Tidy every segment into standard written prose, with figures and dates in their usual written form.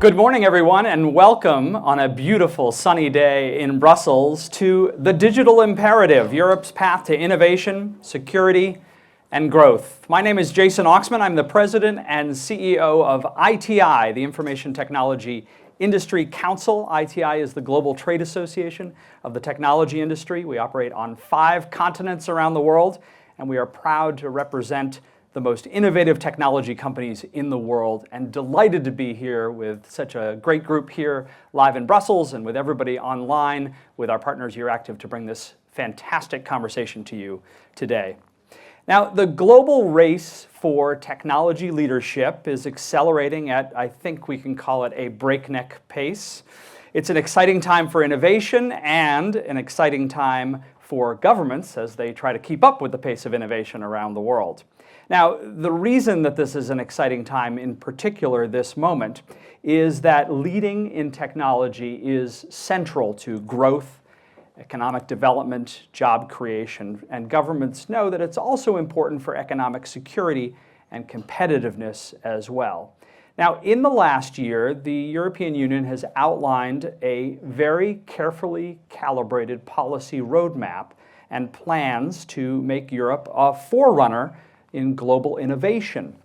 Good morning, everyone, and welcome on a beautiful sunny day in Brussels to The Digital Imperative, Europe's path to innovation, security, and growth. My name is Jason Oxman. I'm the president and CEO of ITI, the Information Technology Industry Council. ITI is the global trade association of the technology industry. We operate on 5 continents around the world, and we are proud to represent the most innovative technology companies in the world, and delighted to be here with such a great group here live in Brussels and with everybody online with our partners Euractiv to bring this fantastic conversation to you today. Now, the global race for technology leadership is accelerating at, I think we can call it, a breakneck pace. It's an exciting time for innovation and an exciting time for governments as they try to keep up with the pace of innovation around the world. Now, the reason that this is an exciting time, in particular this moment, is that leading in technology is central to growth, economic development, job creation, and governments know that it's also important for economic security and competitiveness as well. Now, in the last year, the European Union has outlined a very carefully calibrated policy roadmap and plans to make Europe a forerunner in global innovation.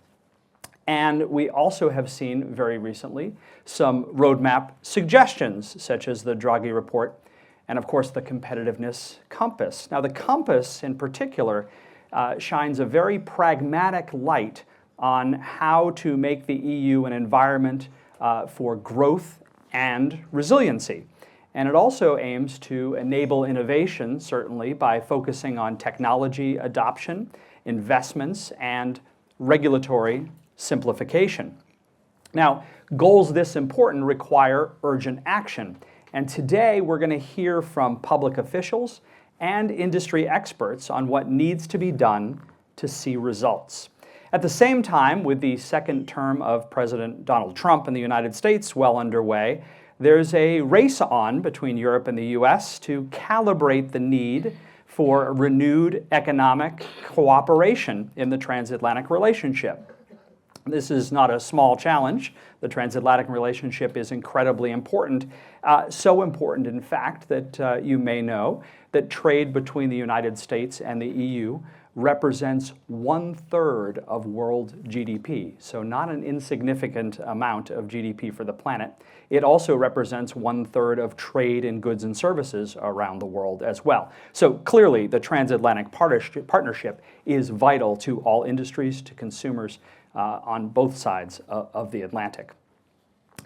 And we also have seen very recently some roadmap suggestions, such as the Draghi report and, of course, the competitiveness compass. Now, the compass in particular shines a very pragmatic light on how to make the EU an environment for growth and resiliency. And it also aims to enable innovation, certainly, by focusing on technology adoption, investments, and regulatory simplification. Now, goals this important require urgent action. And today we're going to hear from public officials and industry experts on what needs to be done to see results. At the same time, with the second term of President Donald Trump in the United States well underway, there's a race on between Europe and the US to calibrate the need for renewed economic cooperation in the transatlantic relationship. This is not a small challenge. The transatlantic relationship is incredibly important, so important, in fact, that you may know that trade between the United States and the EU represents 1/3 of world GDP, so not an insignificant amount of GDP for the planet. It also represents 1/3 of trade in goods and services around the world as well. So clearly, the transatlantic partnership is vital to all industries, to consumers on both sides of the Atlantic.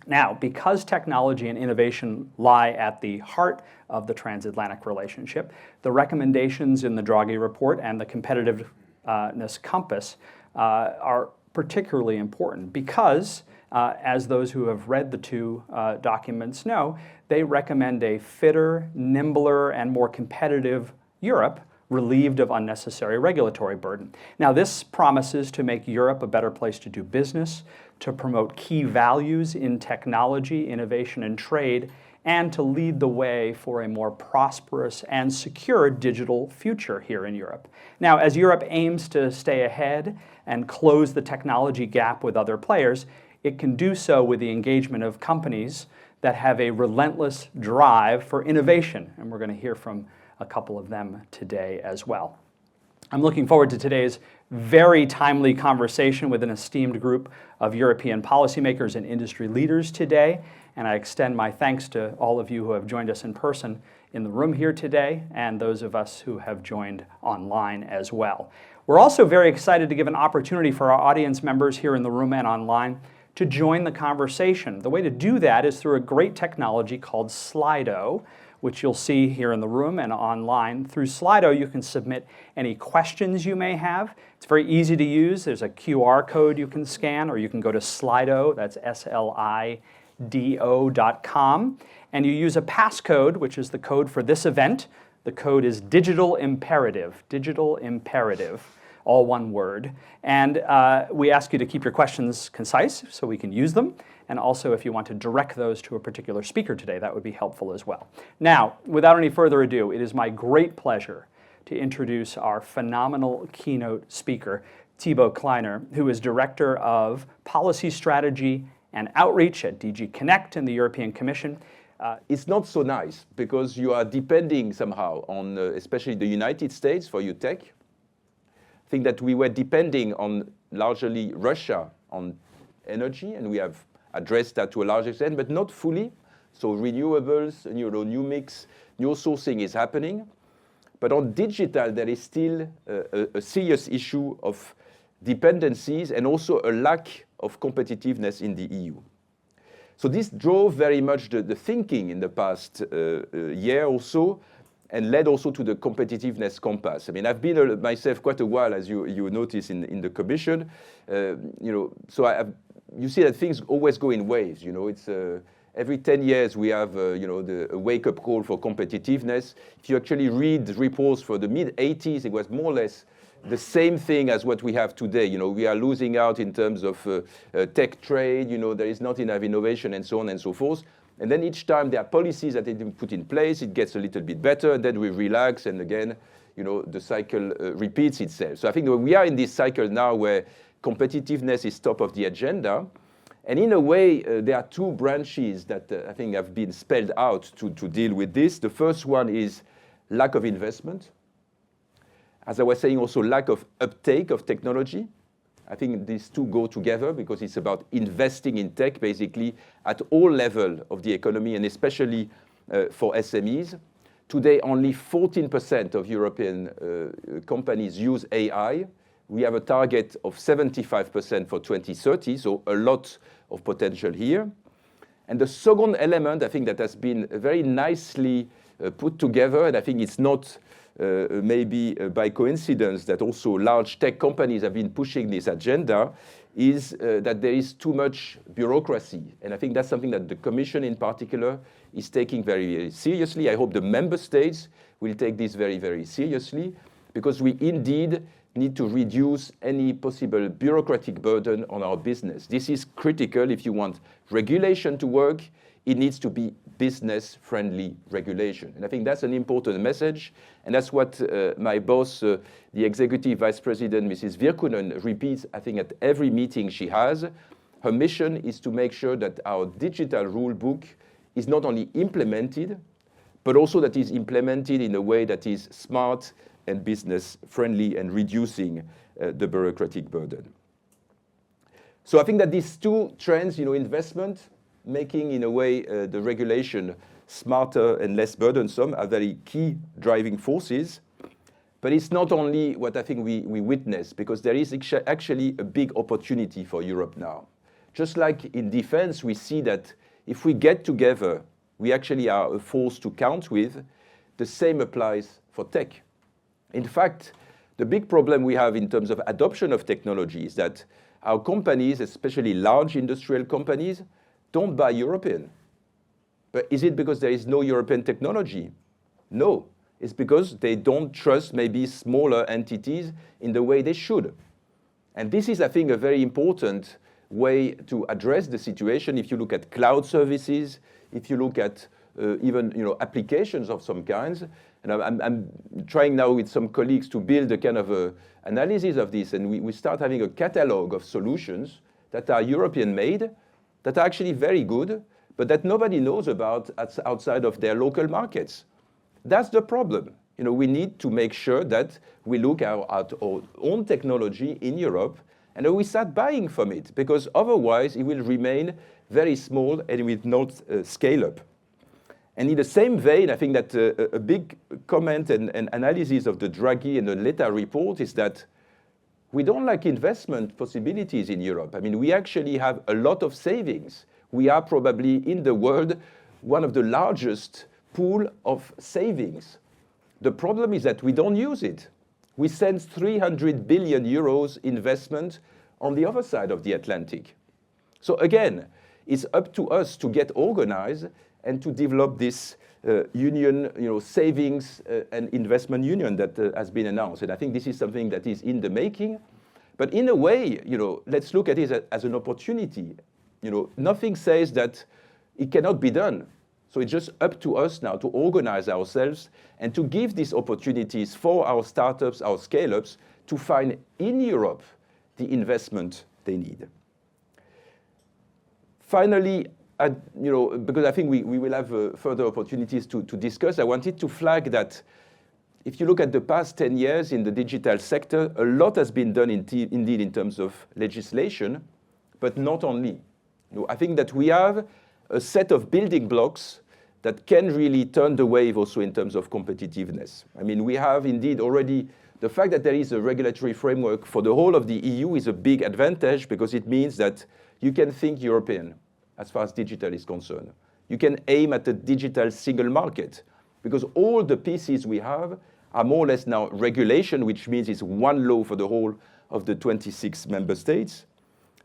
Now, because technology and innovation lie at the heart of the transatlantic relationship, the recommendations in the Draghi report and the competitiveness compass are particularly important because, as those who have read the two documents know, they recommend a fitter, nimbler, and more competitive Europe relieved of unnecessary regulatory burden. Now, this promises to make Europe a better place to do business, to promote key values in technology, innovation, and trade, and to lead the way for a more prosperous and secure digital future here in Europe. Now, as Europe aims to stay ahead and close the technology gap with other players, it can do so with the engagement of companies that have a relentless drive for innovation, and we're going to hear from a couple of them today as well. I'm looking forward to today's very timely conversation with an esteemed group of European policymakers and industry leaders today, and I extend my thanks to all of you who have joined us in person in the room here today and those of us who have joined online as well. We're also very excited to give an opportunity for our audience members here in the room and online to join the conversation. The way to do that is through a great technology called Slido, which you'll see here in the room and online. Through Slido, you can submit any questions you may have. It's very easy to use. There's a QR code you can scan, or you can go to Slido, that's SLIDO.com, and you use a passcode, which is the code for this event. The code is Digital Imperative, all one word. And we ask you to keep your questions concise so we can use them. And also, if you want to direct those to a particular speaker today, that would be helpful as well. Now, without any further ado, it is my great pleasure to introduce our phenomenal keynote speaker, Thibaut Kleiner, who is Director of Policy Strategy and Outreach at DG Connect in the European Commission. It's not so nice because you are depending somehow on, especially the United States for your tech. I think that we were depending on largely Russia on energy, and we have addressed that to a large extent, but not fully. So renewables, new mix, new sourcing is happening. But on digital, there is still a serious issue of dependencies and also a lack of competitiveness in the EU. So this drove very much the thinking in the past year or so, and led also to the competitiveness compass. I mean, I've been myself quite a while, as you notice in the Commission. So you see that things always go in waves. It's every 10 years we have a wake-up call for competitiveness. If you actually read reports for the mid-80s, it was more or less the same thing as what we have today. We are losing out in terms of tech trade. There is not enough innovation and so on and so forth. And then each time there are policies that have been put in place, it gets a little bit better, and then we relax, and again, the cycle repeats itself. So I think we are in this cycle now where competitiveness is top of the agenda. And in a way, there are two branches that I think have been spelled out to deal with this. The first one is lack of investment. As I was saying, also lack of uptake of technology. I think these two go together because it's about investing in tech, basically, at all levels of the economy, and especially for SMEs. Today, only 14% of European companies use AI. We have a target of 75% for 2030, so a lot of potential here. And the second element, I think, that has been very nicely put together, and I think it's not maybe by coincidence that also large tech companies have been pushing this agenda, is that there is too much bureaucracy. And I think that's something that the Commission in particular is taking very, very seriously. I hope the member states will take this very, very seriously, because we indeed need to reduce any possible bureaucratic burden on our business. This is critical if you want regulation to work. It needs to be business-friendly regulation. And I think that's an important message. And that's what my boss, the Executive Vice President, Mrs. Virkkunen, repeats, I think, at every meeting she has. Her mission is to make sure that our digital rule book is not only implemented, but also that is implemented in a way that is smart and business-friendly and reducing the bureaucratic burden. So I think that these two trends, investment, making, in a way, the regulation smarter and less burdensome are very key driving forces. But it's not only what I think we witness, because there is actually a big opportunity for Europe now. Just like in defense, we see that if we get together, we actually are a force to count with. The same applies for tech. In fact, the big problem we have in terms of adoption of technology is that our companies, especially large industrial companies, don't buy European. But is it because there is no European technology? No. It's because they don't trust maybe smaller entities in the way they should. And this is, I think, a very important way to address the situation. If you look at cloud services, if you look at even applications of some kinds, and I'm trying now with some colleagues to build a kind of analysis of this, and we start having a catalog of solutions that are European-made, that are actually very good, but that nobody knows about outside of their local markets. That's the problem. We need to make sure that we look at our own technology in Europe, and we start buying from it, because otherwise it will remain very small and it will not scale up. And in the same vein, I think that a big comment and analysis of the Draghi and the Letta report is that we don't lack investment possibilities in Europe. I mean, we actually have a lot of savings. We are probably in the world one of the largest pool of savings. The problem is that we don't use it. We send 300 billion euros investment on the other side of the Atlantic. So again, it's up to us to get organized and to develop this union, savings and investment union that has been announced. And I think this is something that is in the making. But in a way, let's look at it as an opportunity. Nothing says that it cannot be done. So it's just up to us now to organize ourselves and to give these opportunities for our startups, our scale-ups, to find in Europe the investment they need. Finally, because I think we will have further opportunities to discuss, I wanted to flag that if you look at the past 10 years in the digital sector, a lot has been done indeed in terms of legislation, but not only. I think that we have a set of building blocks that can really turn the wave also in terms of competitiveness. I mean, we have indeed already the fact that there is a regulatory framework for the whole of the EU is a big advantage because it means that you can think European as far as digital is concerned. You can aim at a digital single market because all the pieces we have are more or less now regulation, which means it's one law for the whole of the 26 member states.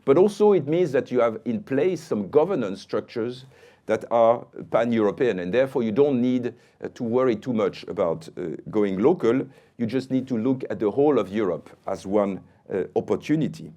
But also it means that you have in place some governance structures that are pan-European, and therefore you don't need to worry too much about going local. You just need to look at the whole of Europe as one opportunity.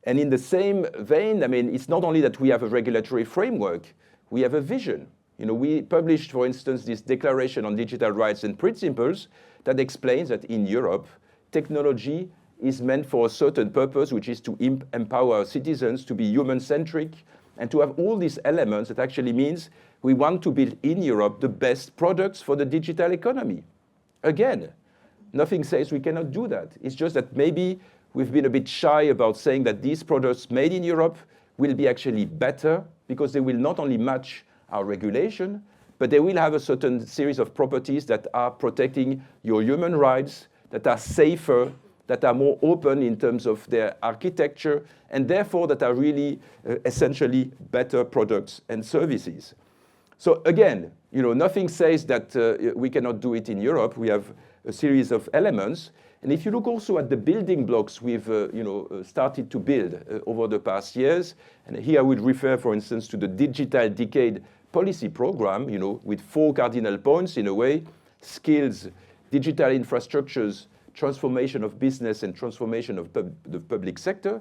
And in the same vein, I mean, it's not only that we have a regulatory framework, we have a vision. We published, for instance, this Declaration on Digital Rights and Principles that explains that in Europe, technology is meant for a certain purpose, which is to empower citizens to be human-centric and to have all these elements that actually means we want to build in Europe the best products for the digital economy. Again, nothing says we cannot do that. It's just that maybe we've been a bit shy about saying that these products made in Europe will be actually better because they will not only match our regulation, but they will have a certain series of properties that are protecting your human rights, that are safer, that are more open in terms of their architecture, and therefore that are really essentially better products and services. So again, nothing says that we cannot do it in Europe. We have a series of elements. And if you look also at the building blocks we've started to build over the past years, and here I would refer, for instance, to the Digital Decade Policy Program, with 4 cardinal points in a way: skills, digital infrastructures, transformation of business, and transformation of the public sector.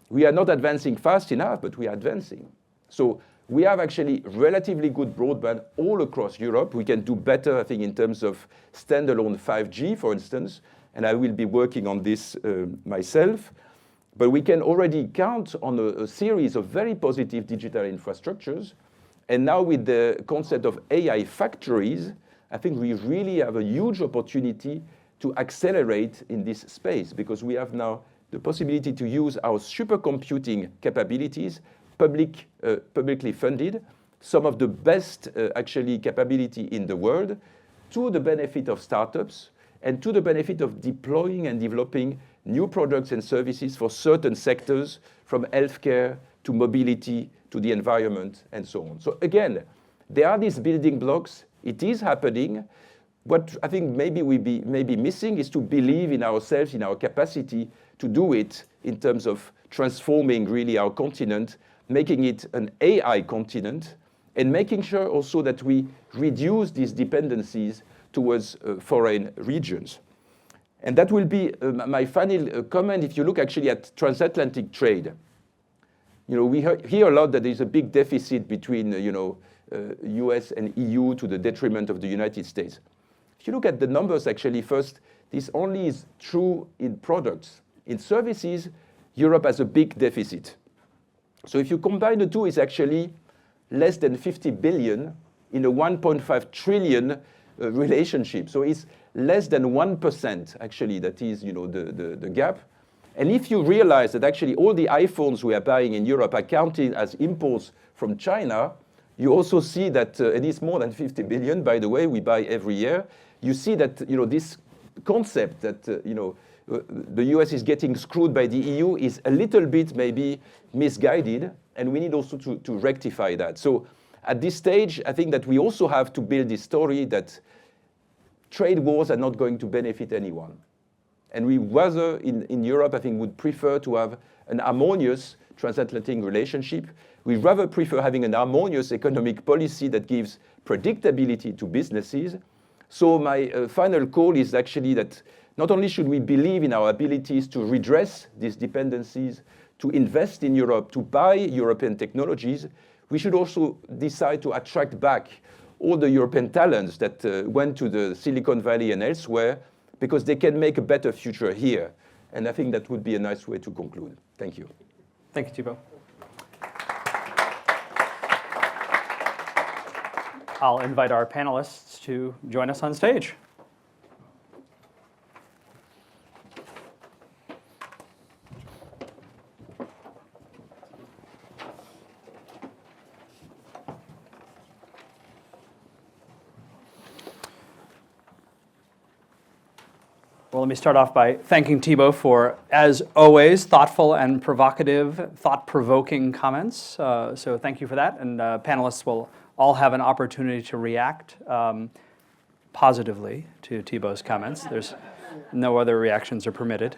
We are not advancing fast enough, but we are advancing. So we have actually relatively good broadband all across Europe. We can do better, I think, in terms of standalone 5G, for instance, and I will be working on this myself. But we can already count on a series of very positive digital infrastructures. And now with the concept of AI factories, I think we really have a huge opportunity to accelerate in this space because we have now the possibility to use our supercomputing capabilities, publicly funded, some of the best actually capability in the world, to the benefit of startups and to the benefit of deploying and developing new products and services for certain sectors, from healthcare to mobility to the environment and so on. So again, there are these building blocks. It is happening. What I think maybe we may be missing is to believe in ourselves, in our capacity to do it in terms of transforming really our continent, making it an AI continent, and making sure also that we reduce these dependencies towards foreign regions. And that will be my final comment. If you look actually at transatlantic trade, we hear a lot that there's a big deficit between US and EU to the detriment of the United States. If you look at the numbers, actually, first, this only is true in products. In services, Europe has a big deficit. So if you combine the two, it's actually less than 50 billion in a 1.5 trillion relationship. So it's less than 1%, actually, that is the gap. And if you realize that actually all the iPhones we are buying in Europe are counted as imports from China, you also see that, and it's more than 50 billion, by the way, we buy every year. You see that this concept that the US is getting screwed by the EU is a little bit maybe misguided, and we need also to rectify that. So at this stage, I think that we also have to build this story that trade wars are not going to benefit anyone. And we rather, in Europe, I think, would prefer to have an harmonious transatlantic relationship. We rather prefer having an harmonious economic policy that gives predictability to businesses. So my final call is actually that not only should we believe in our abilities to redress these dependencies, to invest in Europe, to buy European technologies, we should also decide to attract back all the European talents that went to the Silicon Valley and elsewhere, because they can make a better future here. And I think that would be a nice way to conclude. Thank you. Thank you, Thibaut. I'll invite our panelists to join us on stage. Well, let me start off by thanking Thibaut for, as always, thoughtful and provocative, thought-provoking comments. So thank you for that. And panelists will all have an opportunity to react positively to Thibaut's comments. There's no other reactions are permitted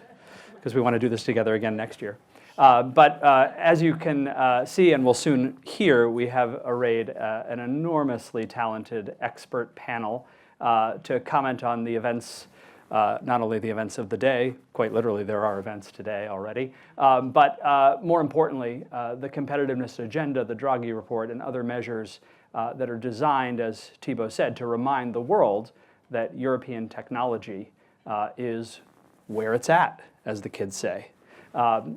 because we want to do this together again next year. But as you can see and will soon hear, we have arrayed an enormously talented expert panel to comment on the events, not only the events of the day, quite literally there are events today already, but more importantly, the competitiveness agenda, the Draghi report, and other measures that are designed, as Thibaut said, to remind the world that European technology is where it's at, as the kids say.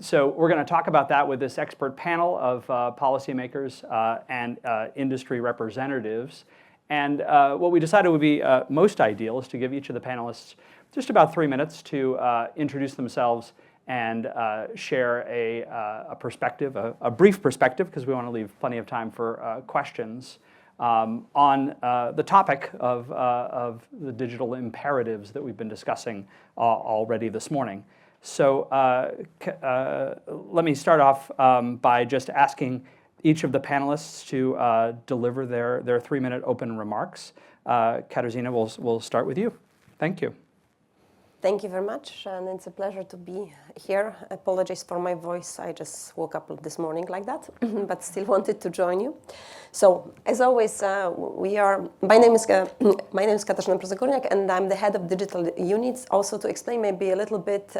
So we're going to talk about that with this expert panel of policymakers and industry representatives. And what we decided would be most ideal is to give each of the panelists just about 3 minutes to introduce themselves and share a perspective, a brief perspective, because we want to leave plenty of time for questions on the topic of the digital imperatives that we've been discussing already this morning. So let me start off by just asking each of the panelists to deliver their 3-minute open remarks. Katarzyna, we'll start with you. Thank you. Thank you very much, and it's a pleasure to be here. Apologies for my voice, I just woke up this morning like that, but still wanted to join you. So, as always, my name is Katarzyna Prozagorniak, and I'm the head of digital units. Also, to explain maybe a little bit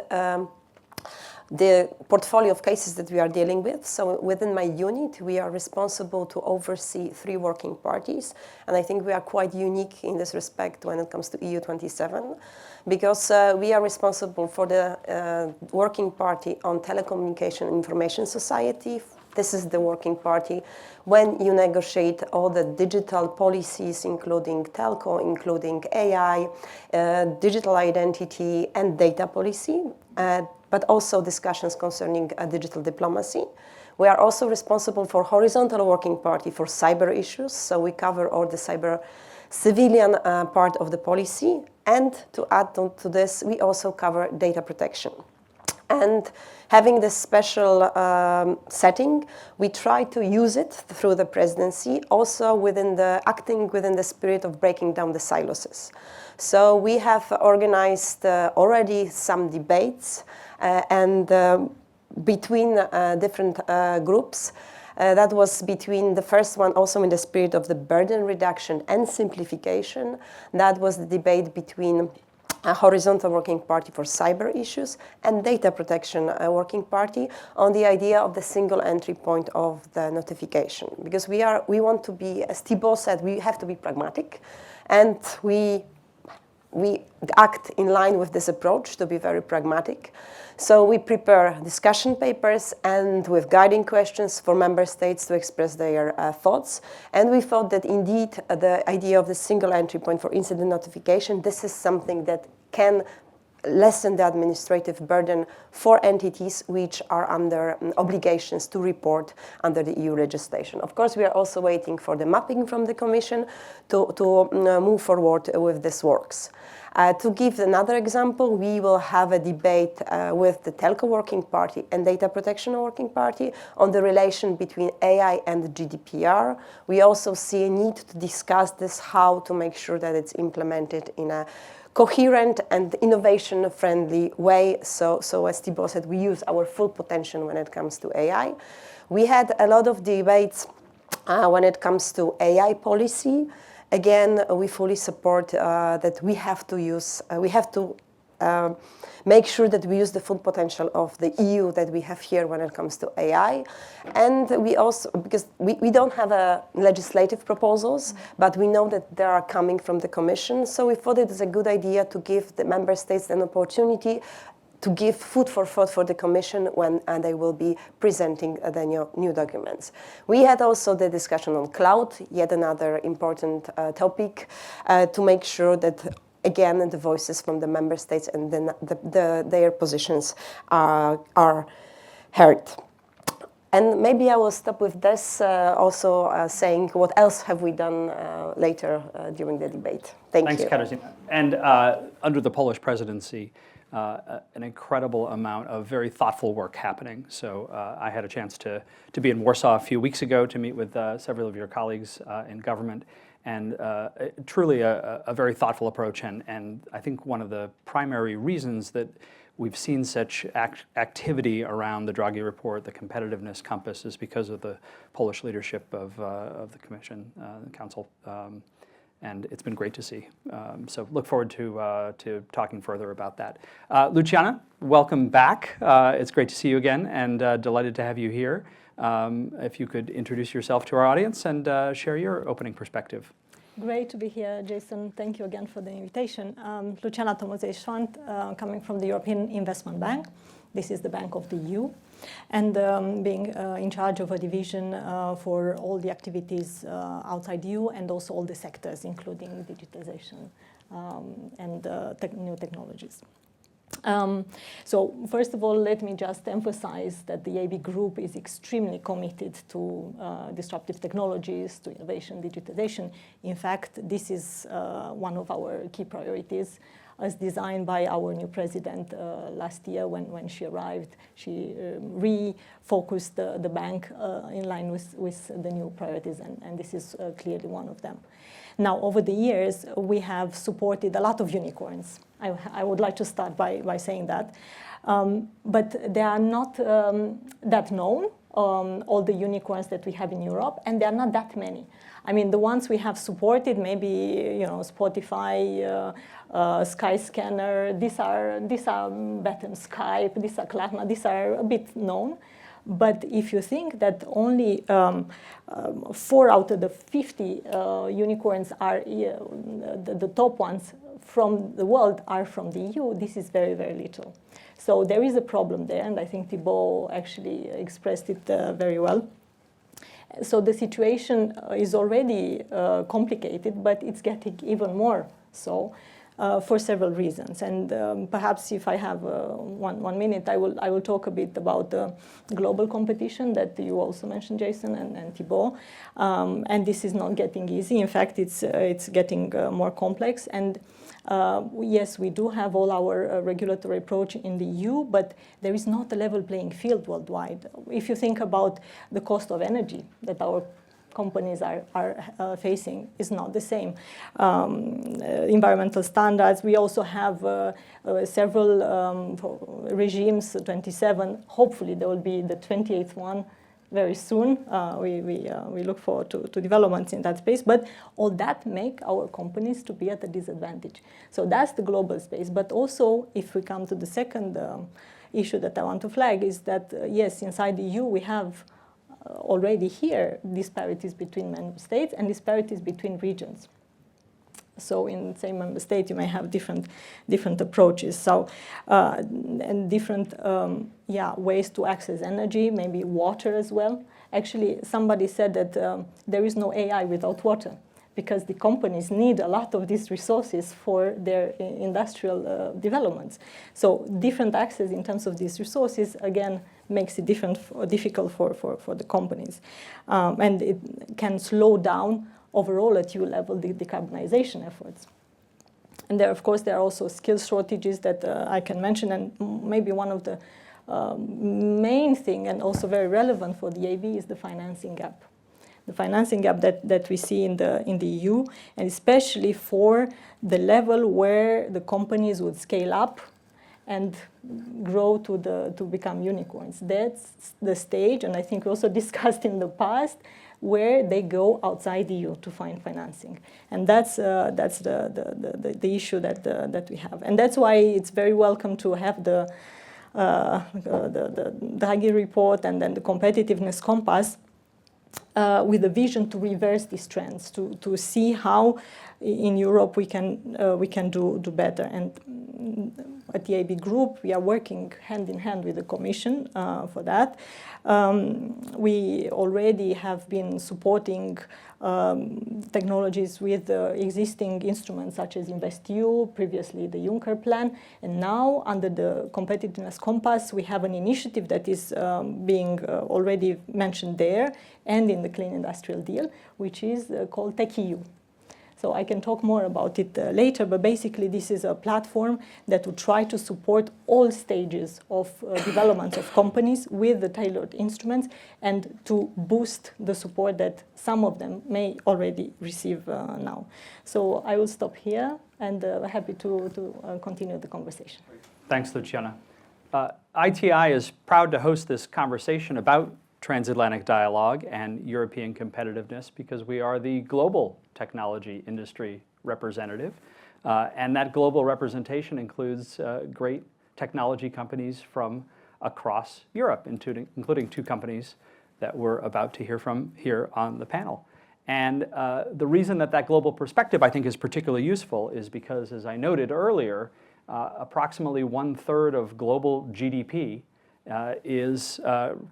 the portfolio of cases that we are dealing with. So within my unit, we are responsible to oversee 3 working parties. And I think we are quite unique in this respect when it comes to EU27, because we are responsible for the working party on telecommunication and information society. This is the working party when you negotiate all the digital policies, including telco, including AI, digital identity, and data policy. But also discussions concerning digital diplomacy. We are also responsible for horizontal working party for cyber issues, so we cover all the cyber civilian part of the policy, and to add on to this, we also cover data protection. And having this special setting, we try to use it through the presidency, also acting within the spirit of breaking down the silos. So we have organized already some debates and between different groups. That was between the first one, also in the spirit of the burden reduction and simplification. That was the debate between a horizontal working party for cyber issues and data protection working party on the idea of the single entry point of the notification. Because we want to be, as Thibaut said, we have to be pragmatic, and we act in line with this approach to be very pragmatic. So we prepare discussion papers and with guiding questions for member states to express their thoughts. And we thought that indeed the idea of the single entry point for incident notification, this is something that can lessen the administrative burden for entities which are under obligations to report under the EU legislation. Of course, we are also waiting for the mapping from the Commission to move forward with this works. To give another example, we will have a debate with the Telco Working Party and Data Protection Working Party on the relation between AI and the GDPR. We also see a need to discuss this, how to make sure that it's implemented in a coherent and innovation-friendly way. So as Thibaut said, we use our full potential when it comes to AI. We had a lot of debates when it comes to AI policy. Again, we fully support that we have to make sure that we use the full potential of the EU that we have here when it comes to AI. And we also, because we don't have legislative proposals, but we know that they are coming from the Commission. So we thought it is a good idea to give the member states an opportunity to give food for thought for the Commission when they will be presenting the new documents. We had also the discussion on cloud, yet another important topic, to make sure that again the voices from the member states and then their positions are heard. And maybe I will stop with this, also saying what else have we done later during the debate. Thanks, you. Thanks, Katarzyna. And under the Polish presidency, an incredible amount of very thoughtful work happening. So I had a chance to be in Warsaw a few weeks ago to meet with several of your colleagues in government, and truly a very thoughtful approach. And I think one of the primary reasons that we've seen such activity around the Draghi report, the competitiveness compass, is because of the Polish leadership of the Commission, the Council, and it's been great to see. So look forward to talking further about that. Luciana, welcome back. It's great to see you again, and delighted to have you here. If you could introduce yourself to our audience and share your opening perspective. Great to be here, Jason. Thank you again for the invitation. Luciana Tomaszewicz-Szwant, coming from the European Investment Bank. This is the Bank of the EU, and being in charge of a division for all the activities outside EU and also all the sectors, including digitization and new technologies. So first of all, let me just emphasize that the EIB Group is extremely committed to disruptive technologies, to innovation, digitization. In fact, this is one of our key priorities, as designed by our new president last year when she arrived. She refocused the bank in line with the new priorities, and this is clearly one of them. Now, over the years, we have supported a lot of unicorns. I would like to start by saying that. But they are not that known, all the unicorns that we have in Europe, and there are not that many. I mean, the ones we have supported, maybe Spotify, Skyscanner, these are better, Skype, these are Klarna, these are a bit known. But if you think that only 4 out of the 50 unicorns are the top ones from the world are from the EU, this is very, very little. So there is a problem there, and I think Thibault actually expressed it very well. So the situation is already complicated, but it's getting even more so. For several reasons, and perhaps if I have 1 minute, I will talk a bit about the global competition that you also mentioned, Jason and Thibault. And this is not getting easy. In fact, it's getting more complex. And yes, we do have all our regulatory approach in the EU, but there is not a level playing field worldwide. If you think about the cost of energy that our companies are facing, is not the same. Environmental standards, we also have several regimes, 27. Hopefully there will be the 28th one very soon. We look forward to developments in that space, but all that make our companies to be at a disadvantage. So that's the global space. But also, if we come to the second issue that I want to flag, is that yes, inside the EU we have already here disparities between member states and disparities between regions. So in the same member state, you may have different approaches. So and different ways to access energy, maybe water as well. Actually, somebody said that there is no AI without water, because the companies need a lot of these resources for their industrial developments. So different access in terms of these resources, again, makes it difficult for the companies. And it can slow down overall at EU level the decarbonization efforts. And there, of course, there are also skill shortages that I can mention, and maybe one of the main thing and also very relevant for the EIB is the financing gap. The financing gap that we see in the EU, and especially for the level where the companies would scale up and grow to become unicorns. That's the stage, and I think we also discussed in the past, where they go outside the EU to find financing, and that's the issue that we have, and that's why it's very welcome to have the Draghi report and then the competitiveness compass. With a vision to reverse these trends, to see how in Europe we can do better. And at the AB Group, we are working hand in hand with the Commission for that. We already have been supporting technologies with existing instruments such as InvestEU, previously the Juncker Plan, and now under the Competitiveness Compass we have an initiative that is being already mentioned there and in the Clean Industrial Deal, which is called TechEU. So I can talk more about it later, but basically this is a platform that will try to support all stages of development of companies with the tailored instruments and to boost the support that some of them may already receive now. So I will stop here and happy to continue the conversation. Thanks, Luciana. ITI is proud to host this conversation about transatlantic dialogue and European competitiveness because we are the global technology industry representative. And that global representation includes great technology companies from across Europe, including two companies that we're about to hear from here on the panel. And the reason that global perspective I think is particularly useful is because, as I noted earlier, approximately 1/3 of global GDP is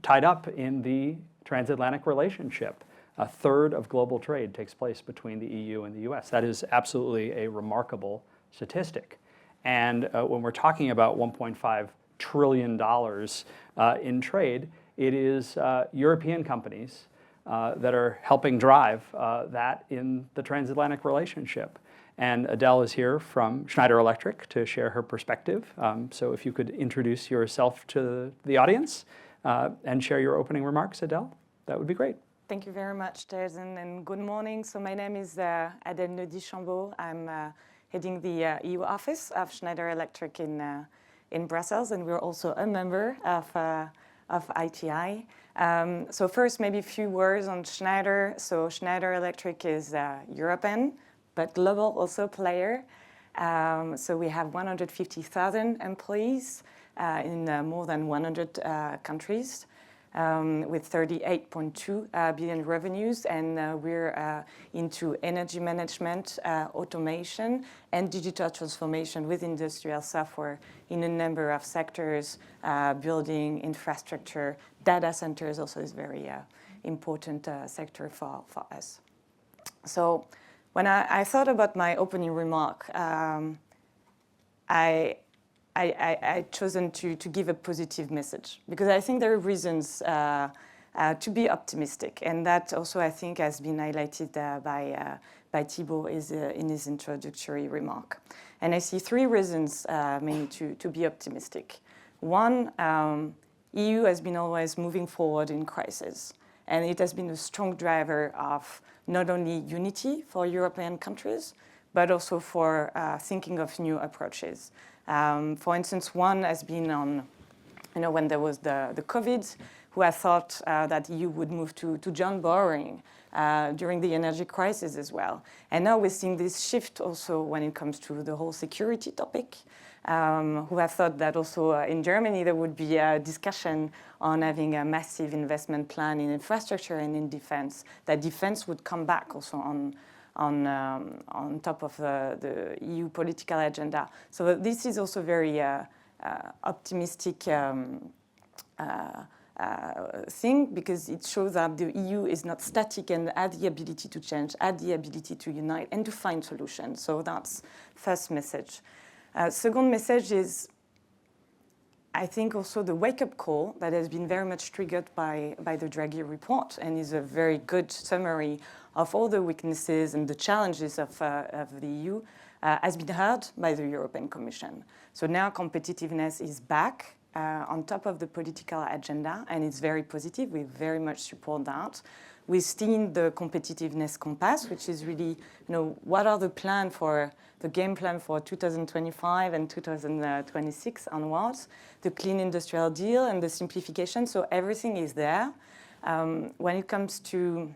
tied up in the transatlantic relationship. 1/3 of global trade takes place between the EU and the US. That is absolutely a remarkable statistic. And when we're talking about $1.5 trillion in trade, it is European companies that are helping drive that in the transatlantic relationship. And Adele is here from Schneider Electric to share her perspective. So if you could introduce yourself to the audience and share your opening remarks, Adele, that would be great. Thank you very much, Jason, and good morning. So my name is Adele Neudy-Chambaud. I'm heading the EU office of Schneider Electric in Brussels, and we're also a member of ITI. So first, maybe a few words on Schneider. So Schneider Electric is European, but global also player. So we have 150,000 employees in more than 100 countries with 38.2 billion revenues, and we're into energy management, automation, and digital transformation with industrial software in a number of sectors, building, infrastructure, data centers also is very important sector for us. So when I thought about my opening remark, I chosen to give a positive message because I think there are reasons to be optimistic, and that also I think has been highlighted by Thibault in his introductory remark. And I see three reasons mainly to be optimistic. One, EU has been always moving forward in crisis, and it has been a strong driver of not only unity for European countries, but also for thinking of new approaches. For instance, one has been on, when there was the COVID, who had thought that EU would move to joint borrowing during the energy crisis as well. And now we're seeing this shift also when it comes to the whole security topic, who have thought that also in Germany there would be a discussion on having a massive investment plan in infrastructure and in defense, that defense would come back also on top of the EU political agenda. So this is also very optimistic thing, because it shows that the EU is not static and has the ability to change, has the ability to unite and to find solutions. So that's first message. Second message is, I think also the wake-up call that has been very much triggered by the Draghi report, and is a very good summary of all the weaknesses and the challenges of the EU, has been heard by the European Commission. So now competitiveness is back on top of the political agenda, and it's very positive. We very much support that. We've seen the competitiveness compass, which is really, what are the game plan for 2025 and 2026 onwards, the Clean Industrial Deal and the simplification. So everything is there. When it comes to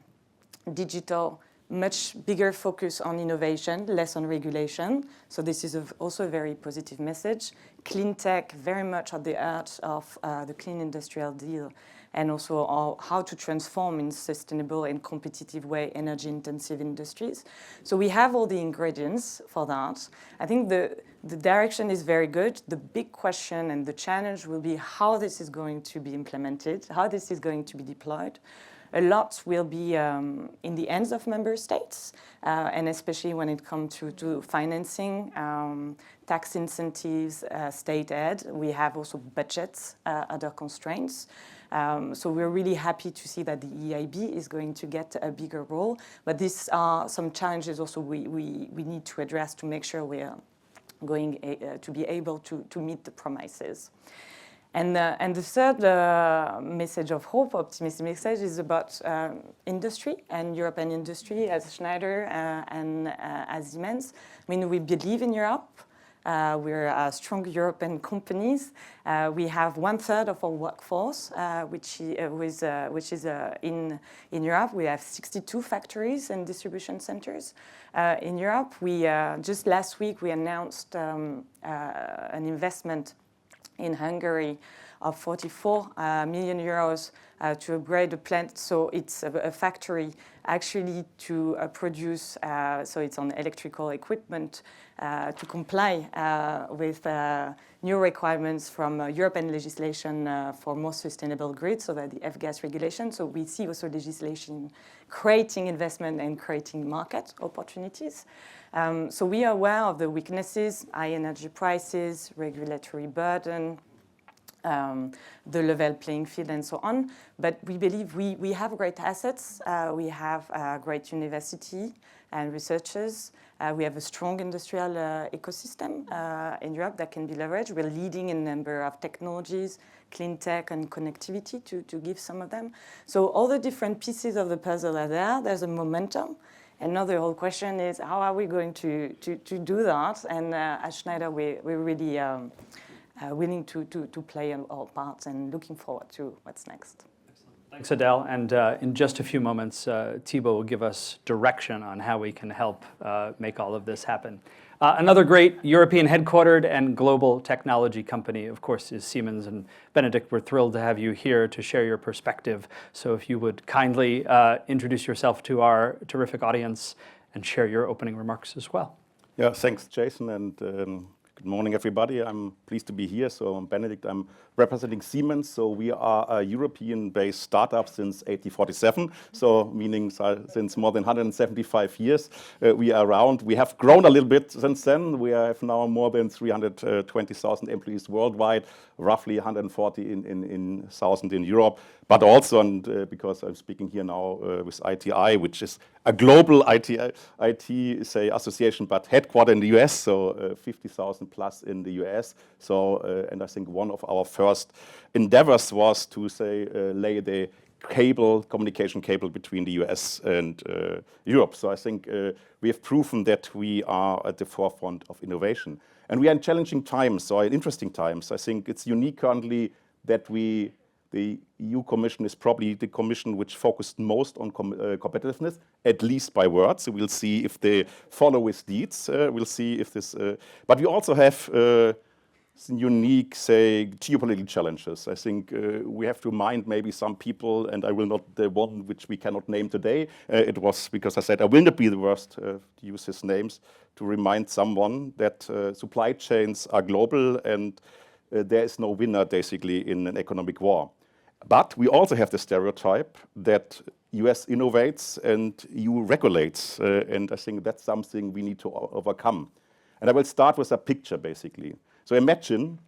digital, much bigger focus on innovation, less on regulation. So this is also a very positive message. Clean tech, very much at the heart of the Clean Industrial Deal. and also how to transform in sustainable and competitive way energy-intensive industries. So we have all the ingredients for that. I think the direction is very good. The big question and the challenge will be how this is going to be implemented, how this is going to be deployed. A lot will be in the hands of member states, and especially when it comes to financing, tax incentives, state aid. We have also budgets, other constraints. So we're really happy to see that the EIB is going to get a bigger role. But these are some challenges also we need to address to make sure we are going to be able to meet the promises. And the third message of hope, optimistic message, is about industry and European industry as Schneider and as Siemens. I mean, we believe in Europe. We're strong European companies. We have 1/3 of our workforce, which is in Europe. We have 62 factories and distribution centers in Europe. We just last week we announced an investment in Hungary of 44 million euros to upgrade the plant. So it's a factory actually to produce, so it's on electrical equipment to comply with new requirements from European legislation for more sustainable grids, so that the F-gas regulation. So we see also legislation creating investment and creating market opportunities. So we are aware of the weaknesses, high energy prices, regulatory burden, the level playing field and so on. But we believe we have great assets. We have a great university and researchers. We have a strong industrial ecosystem in Europe that can be leveraged. We're leading in a number of technologies, clean tech and connectivity to give some of them. So all the different pieces of the puzzle are there. There's a momentum. And now the whole question is, how are we going to do that? And at Schneider, we're really willing to play our parts and looking forward to what's next. Thanks, Adèle. And in just a few moments, Thibaut will give us direction on how we can help make all of this happen. Another great European headquartered and global technology company, of course, is Siemens. And Benedikt, we're thrilled to have you here to share your perspective. So if you would kindly introduce yourself to our terrific audience and share your opening remarks as well. Yeah, thanks, Jason, and good morning, everybody. I'm pleased to be here. So I'm Benedikt. I'm representing Siemens. So we are a European-based startup since 1847. So meaning since more than 175 years we are around. We have grown a little bit since then. We have now more than 320,000 employees worldwide, roughly 140,000 in Europe. But also, and because I'm speaking here now with ITI, which is a global IT say association, but headquartered in the US, so 50,000 plus in the US. So, and I think one of our first endeavors was to say lay the communication cable between the US and Europe. So I think we have proven that we are at the forefront of innovation. And we are in challenging times, so in interesting times. I think it's unique currently that the EU Commission is probably the Commission which focused most on competitiveness, at least by words. So we'll see if they follow with deeds. We'll see if this. But we also have some unique, say, geopolitical challenges. I think we have to remind maybe some people, and I will not the one which we cannot name today. It was because I said I will not be the worst to use his names to remind someone that supply chains are global and there is no winner basically in an economic war. But we also have the stereotype that US innovates and EU regulates, and I think that's something we need to overcome. And I will start with a picture, basically. So imagine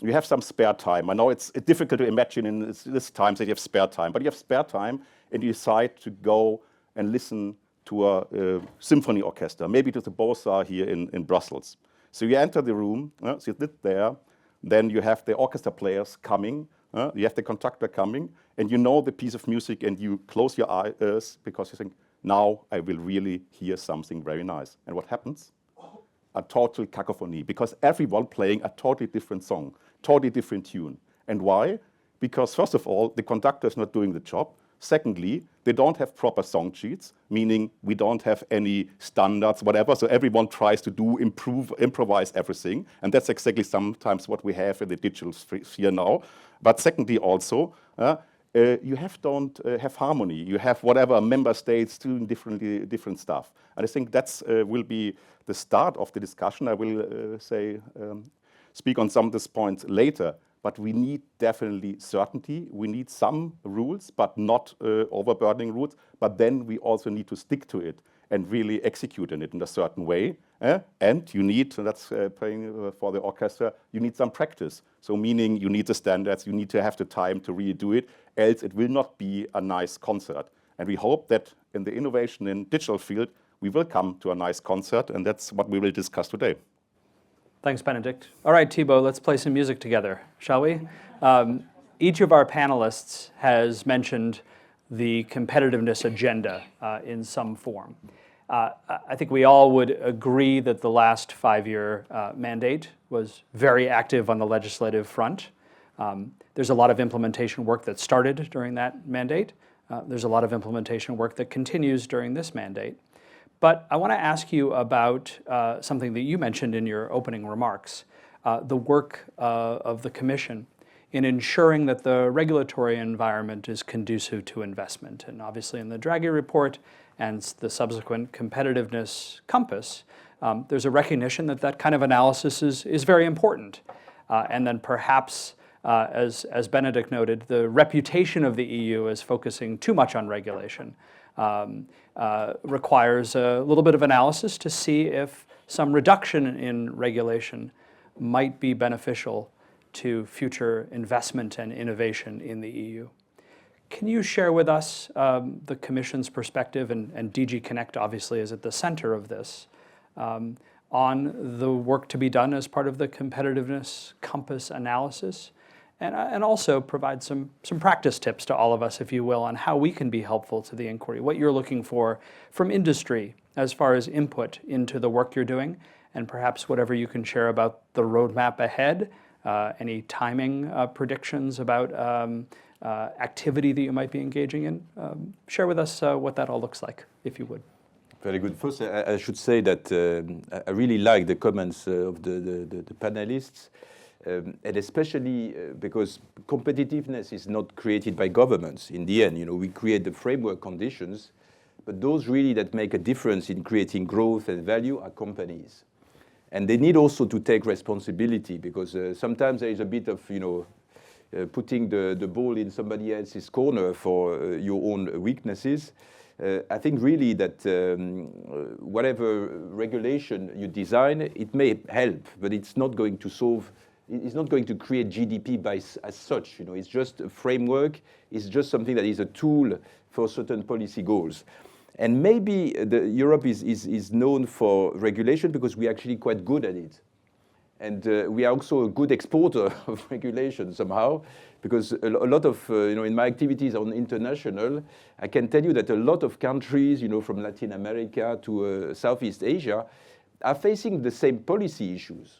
you have some spare time. I know it's difficult to imagine in this time that you have spare time, but you have spare time and you decide to go and listen to a symphony orchestra, maybe to the Beaux-Arts here in Brussels. So you enter the room, so you sit there, then you have the orchestra players coming, you have the conductor coming, and you know the piece of music, and you close your eyes because you think, now I will really hear something very nice. And what happens? A total cacophony, because everyone playing a totally different song, totally different tune. And why? Because first of all, the conductor is not doing the job. Secondly, they don't have proper song sheets, meaning we don't have any standards, whatever. So everyone tries to improvise everything. And that's exactly sometimes what we have in the digital sphere now. But secondly also, you don't have harmony. You have whatever member states doing different stuff. And I think that's will be the start of the discussion. I will speak on some of these points later. But we need definitely certainty. We need some rules, but not overburdening rules. But then we also need to stick to it and really execute in it in a certain way. And you need, that's playing for the orchestra, you need some practice. So meaning you need the standards, you need to have the time to really do it, else it will not be a nice concert. And we hope that in the innovation in digital field, we will come to a nice concert, and that's what we will discuss today. Thanks, Benedikt. All right, Thibaut, let's play some music together, shall we? Each of our panelists has mentioned the competitiveness agenda in some form. I think we all would agree that the last 5-year mandate was very active on the legislative front. There's a lot of implementation work that started during that mandate. There's a lot of implementation work that continues during this mandate. But I want to ask you about something that you mentioned in your opening remarks, the work of the Commission in ensuring that the regulatory environment is conducive to investment. And obviously in the Draghi report and the subsequent competitiveness compass, there's a recognition that that kind of analysis is very important. And then perhaps, as Benedikt noted, the reputation of the EU as focusing too much on regulation requires a little bit of analysis to see if some reduction in regulation might be beneficial to future investment and innovation in the EU. Can you share with us the Commission's perspective, and DG Connect obviously is at the center of this, on the work to be done as part of the competitiveness compass analysis, and also provide some practice tips to all of us, if you will, on how we can be helpful to the inquiry, what you're looking for from industry as far as input into the work you're doing, and perhaps whatever you can share about the roadmap ahead, any timing predictions about activity that you might be engaging in. Share with us what that all looks like, if you would. Very good. First, I should say that I really like the comments of the panelists, and especially because competitiveness is not created by governments. In the end, we create the framework conditions, but those really that make a difference in creating growth and value are companies. And they need also to take responsibility, because sometimes there is a bit of, putting the ball in somebody else's corner for your own weaknesses. I think really that whatever regulation you design, it may help, but it's not going to solve, it's not going to create GDP as such. It's just a framework, it's just something that is a tool for certain policy goals. And maybe Europe is known for regulation because we're actually quite good at it. And we are also a good exporter of regulation somehow, because a lot of, in my activities on international, I can tell you that a lot of countries, from Latin America to Southeast Asia, are facing the same policy issues.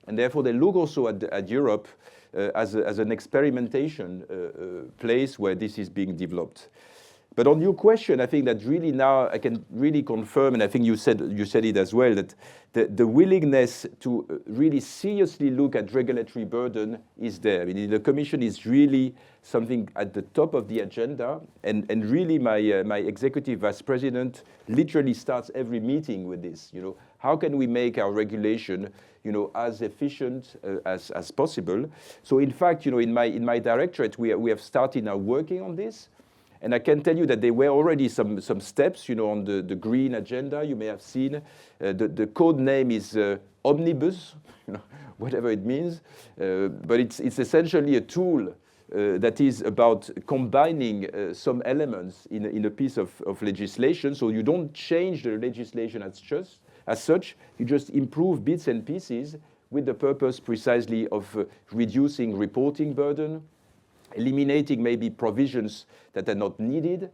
And therefore they look also at Europe as an experimentation place where this is being developed. But on your question, I think that really now I can really confirm, and I think you said it as well, that the willingness to really seriously look at regulatory burden is there. I mean, the Commission is really something at the top of the agenda, and really my executive vice president literally starts every meeting with this. How can we make our regulation, as efficient as possible? So in fact, in my directorate, we have started now working on this. And I can tell you that there were already some steps, on the green agenda. You may have seen the code name is Omnibus, whatever it means. But it's essentially a tool that is about combining some elements in a piece of legislation. So you don't change the legislation as such. You just improve bits and pieces with the purpose precisely of reducing reporting burden, eliminating maybe provisions that are not needed.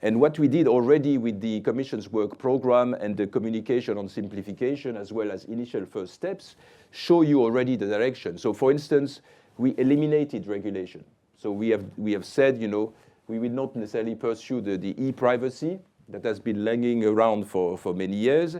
And what we did already with the Commission's work program and the communication on simplification, as well as initial first steps, show you already the direction. So for instance, we eliminated regulation. So we have said, we will not necessarily pursue the e-privacy that has been hanging around for many years.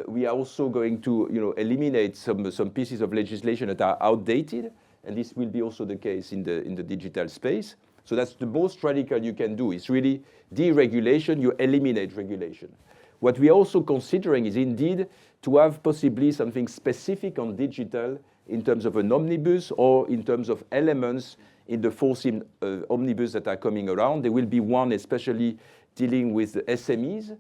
We are also going to, eliminate some pieces of legislation that are outdated. And this will be also the case in the digital space. So that's the most radical you can do. It's really deregulation, you eliminate regulation. What we are also considering is indeed to have possibly something specific on digital in terms of an omnibus or in terms of elements in the foreseen omnibus that are coming around. There will be one especially dealing with the SMEs.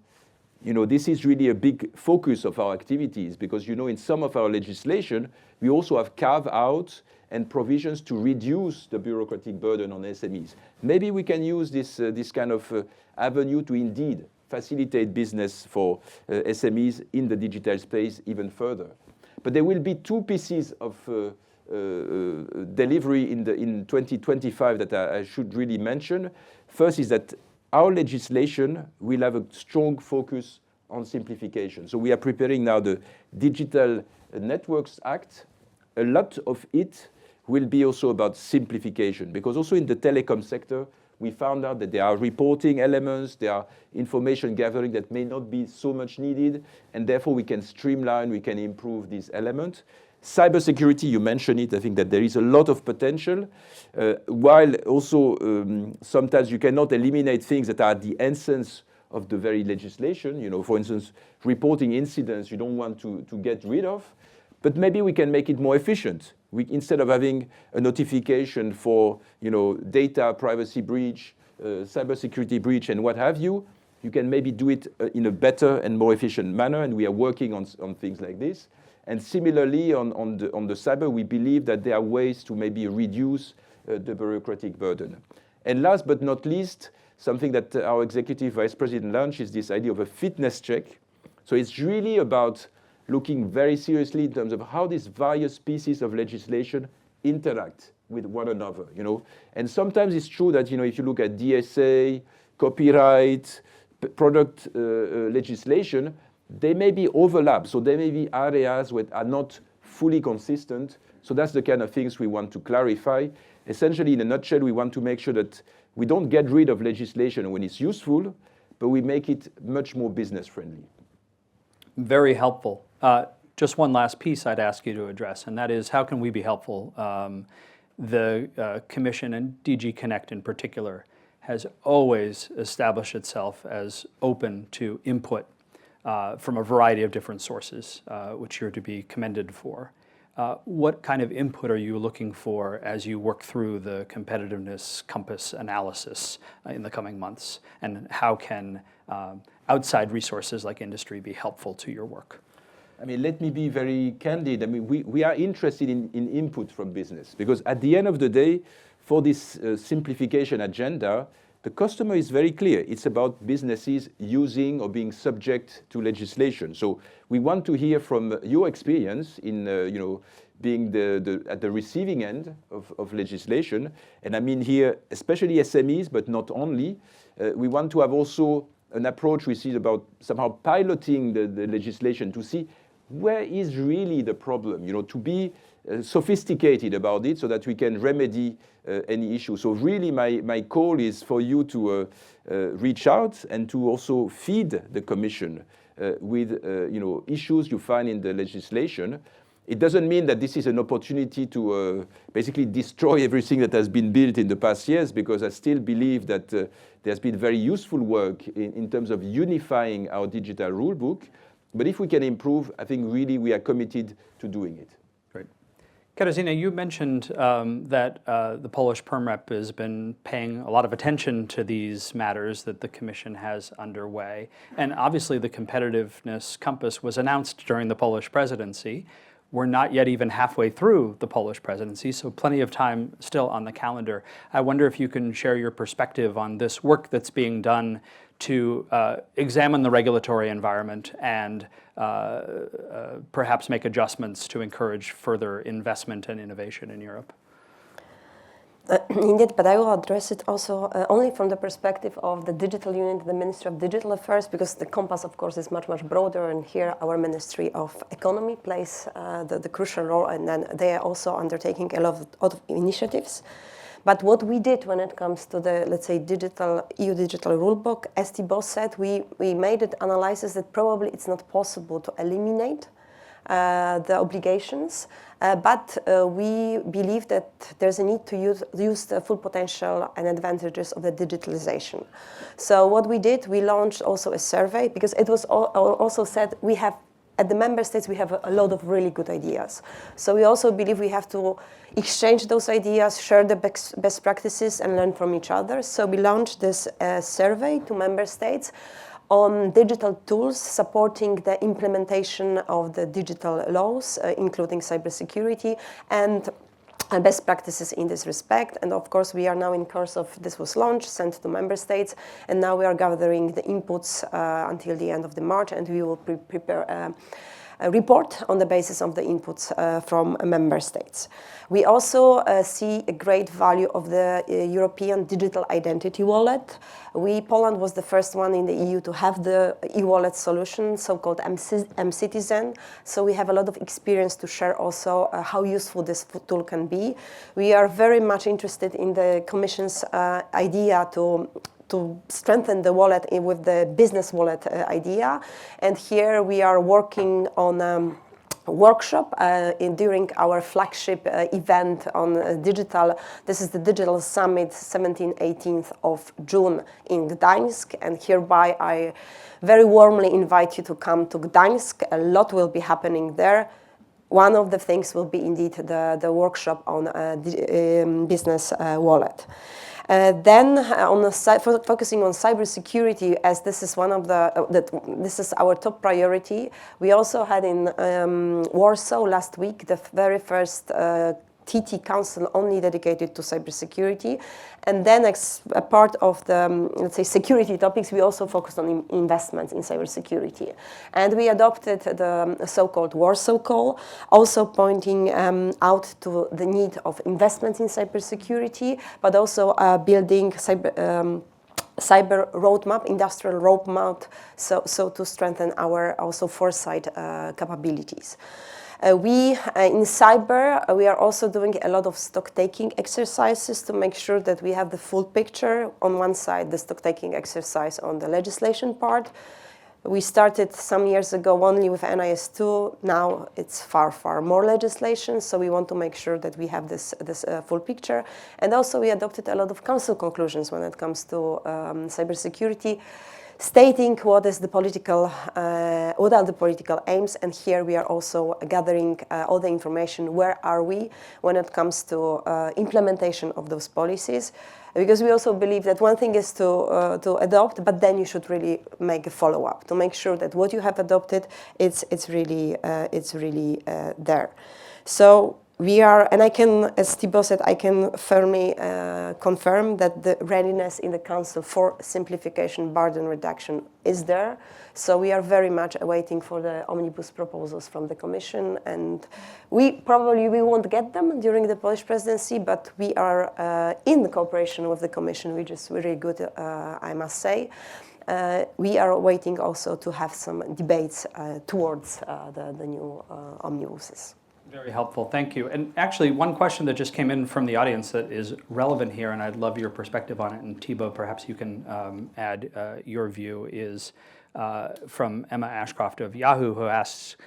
You know, this is really a big focus of our activities because, you know, in some of our legislation, we also have carve-outs and provisions to reduce the bureaucratic burden on SMEs. Maybe we can use this kind of avenue to indeed facilitate business for SMEs in the digital space even further. But there will be two pieces of delivery in 2025 that I should really mention. First is that our legislation will have a strong focus on simplification. So we are preparing now the Digital Networks Act. A lot of it will be also about simplification, because also in the telecom sector, we found out that there are reporting elements, there are information gathering that may not be so much needed, and therefore we can streamline, we can improve these elements. Cybersecurity, you mentioned it, I think that there is a lot of potential, while also sometimes you cannot eliminate things that are the essence of the very legislation. You know, for instance, reporting incidents you don't want to get rid of, but maybe we can make it more efficient. Instead of having a notification for, you know, data privacy breach, cybersecurity breach, and what have you, you can maybe do it in a better and more efficient manner, and we are working on things like this. And similarly, on the cyber, we believe that there are ways to maybe reduce the bureaucratic burden. And last but not least, something that our executive vice president launched is this idea of a fitness check. So it's really about looking very seriously in terms of how these various pieces of legislation interact with one another, you know. And sometimes it's true that, you know, if you look at DSA, copyright, product legislation, they may be overlap. So there may be areas that are not fully consistent. So that's the kind of things we want to clarify. Essentially, in a nutshell, we want to make sure that we don't get rid of legislation when it's useful, but we make it much more business friendly. Very helpful. Just one last piece I'd ask you to address, and that is how can we be helpful? The Commission and DG Connect in particular has always established itself as open to input from a variety of different sources, which you're to be commended for. What kind of input are you looking for as you work through the competitiveness compass analysis in the coming months? And how can outside resources like industry be helpful to your work? I mean, let me be very candid. I mean, we are interested in input from business, because at the end of the day, for this simplification agenda, the customer is very clear. It's about businesses using or being subject to legislation. So we want to hear from your experience in, you know, being at the receiving end of legislation. And I mean here, especially SMEs, but not only. We want to have also an approach which is about somehow piloting the legislation to see where is really the problem, you know, to be sophisticated about it so that we can remedy any issue. So really my call is for you to reach out and to also feed the Commission with you know, issues you find in the legislation. It doesn't mean that this is an opportunity to basically destroy everything that has been built in the past years, because I still believe that there's been very useful work in terms of unifying our digital rule book. But if we can improve, I think really we are committed to doing it. Great. Katarzyna, you mentioned that the Polish Perm Rep has been paying a lot of attention to these matters that the Commission has underway. And obviously the competitiveness compass was announced during the Polish presidency. We're not yet even halfway through the Polish presidency, so plenty of time still on the calendar. I wonder if you can share your perspective on this work that's being done to examine the regulatory environment and perhaps make adjustments to encourage further investment and innovation in Europe. Indeed, but I will address it also only from the perspective of the digital unit, the Ministry of Digital Affairs, because the compass, of course, is much, much broader, and here our Ministry of Economy plays the crucial role, and then they are also undertaking a lot of initiatives. But what we did when it comes to the, let's say, EU digital rulebook, as Thibault said, we made an analysis that probably it's not possible to eliminate the obligations. But we believe that there's a need to use the full potential and advantages of the digitalization. So what we did, we launched also a survey, because it was also said we have, at the member states, we have a lot of really good ideas. So we also believe we have to exchange those ideas, share the best practices, and learn from each other. So we launched this survey to member states on digital tools supporting the implementation of the digital laws, including cybersecurity, and best practices in this respect. And of course, we are now in course of, this was launched, sent to member states, and now we are gathering the inputs until the end of the March, and we will prepare a report on the basis of the inputs from member states. We also see a great value of the European digital identity wallet. Poland was the first one in the EU to have the e-wallet solution, so-called mCitizen. So we have a lot of experience to share also how useful this tool can be. We are very much interested in the Commission's idea to strengthen the wallet with the business wallet idea. And here we are working on workshop during our flagship event on digital. This is the Digital Summit, 17th, 18th of June in Gdańsk. And hereby I very warmly invite you to come to Gdańsk. A lot will be happening there. One of the things will be indeed the workshop on business wallet. Then, focusing on cybersecurity, as this is one of this is our top priority. We also had in Warsaw last week the very first TT Council only dedicated to cybersecurity. And then as a part of the, let's say, security topics, we also focused on investments in cybersecurity. And we adopted the so-called Warsaw Call, also pointing out to the need of investments in cybersecurity, but also building cyber roadmap, industrial roadmap, so to strengthen our also foresight capabilities. In cyber, we are also doing a lot of stock-taking exercises to make sure that we have the full picture. On one side, the stock-taking exercise on the legislation part. We started some years ago only with NIS2. Now it's far, far more legislation. So we want to make sure that we have this full picture. And also we adopted a lot of council conclusions when it comes to cybersecurity, stating what are the political aims, and here we are also gathering all the information. Where are we when it comes to implementation of those policies? Because we also believe that one thing is to adopt, but then you should really make a follow-up to make sure that what you have adopted it's really there. So we are, and I can, as Thibaut said, I can firmly confirm that the readiness in the Council for simplification, burden reduction is there. So we are very much awaiting for the omnibus proposals from the Commission, and we won't get them during the Polish presidency, but we are in the cooperation with the Commission, which is really good, I must say. We are waiting also to have some debates towards the new omnibuses. Very helpful, thank you. And actually, one question that just came in from the audience that is relevant here, and I'd love your perspective on it, and Thibaut, perhaps you can add your view, is from Emma Ashcroft of Yahoo, who asks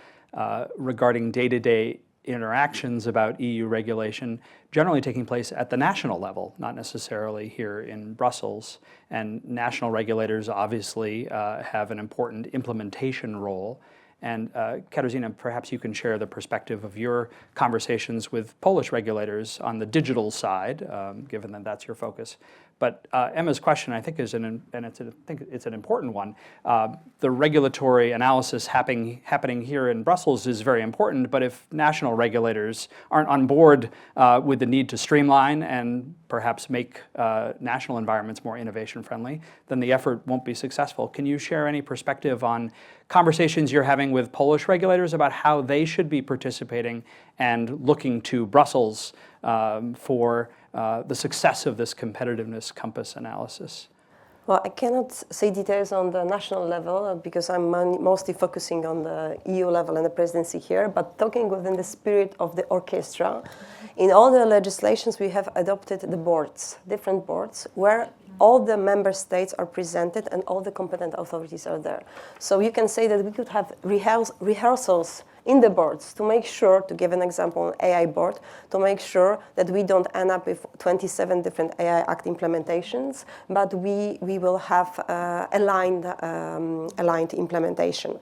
regarding day-to-day interactions about EU regulation generally taking place at the national level, not necessarily here in Brussels. And national regulators obviously have an important implementation role. And Katarzyna, perhaps you can share the perspective of your conversations with Polish regulators on the digital side, given that that's your focus. But Emma's question, I think, is I think it's an important one. The regulatory analysis happening here in Brussels is very important, but if national regulators aren't on board with the need to streamline and perhaps make national environments more innovation-friendly, then the effort won't be successful. Can you share any perspective on conversations you're having with Polish regulators about how they should be participating and looking to Brussels for the success of this competitiveness compass analysis? Well, I cannot say details on the national level because I'm mostly focusing on the EU level and the presidency here, but talking within the spirit of the orchestra, in all the legislations we have adopted the boards, different boards, where all the member states are presented and all the competent authorities are there. So you can say that we could have rehearsals in the boards to make sure, to give an example, an AI board, to make sure that we don't end up with 27 different AI Act implementations, but we will have aligned implementation.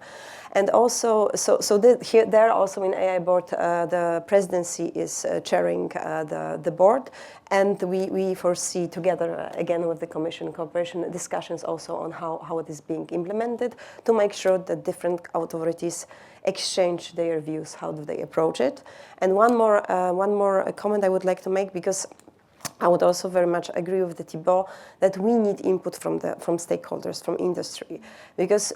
And also, there also in AI board, the presidency is chairing the board, and we foresee together, again with the Commission cooperation, discussions also on how it is being implemented to make sure that different authorities exchange their views, how do they approach it. And one more comment I would like to make, because I would also very much agree with Thibault that we need input from stakeholders, from industry, because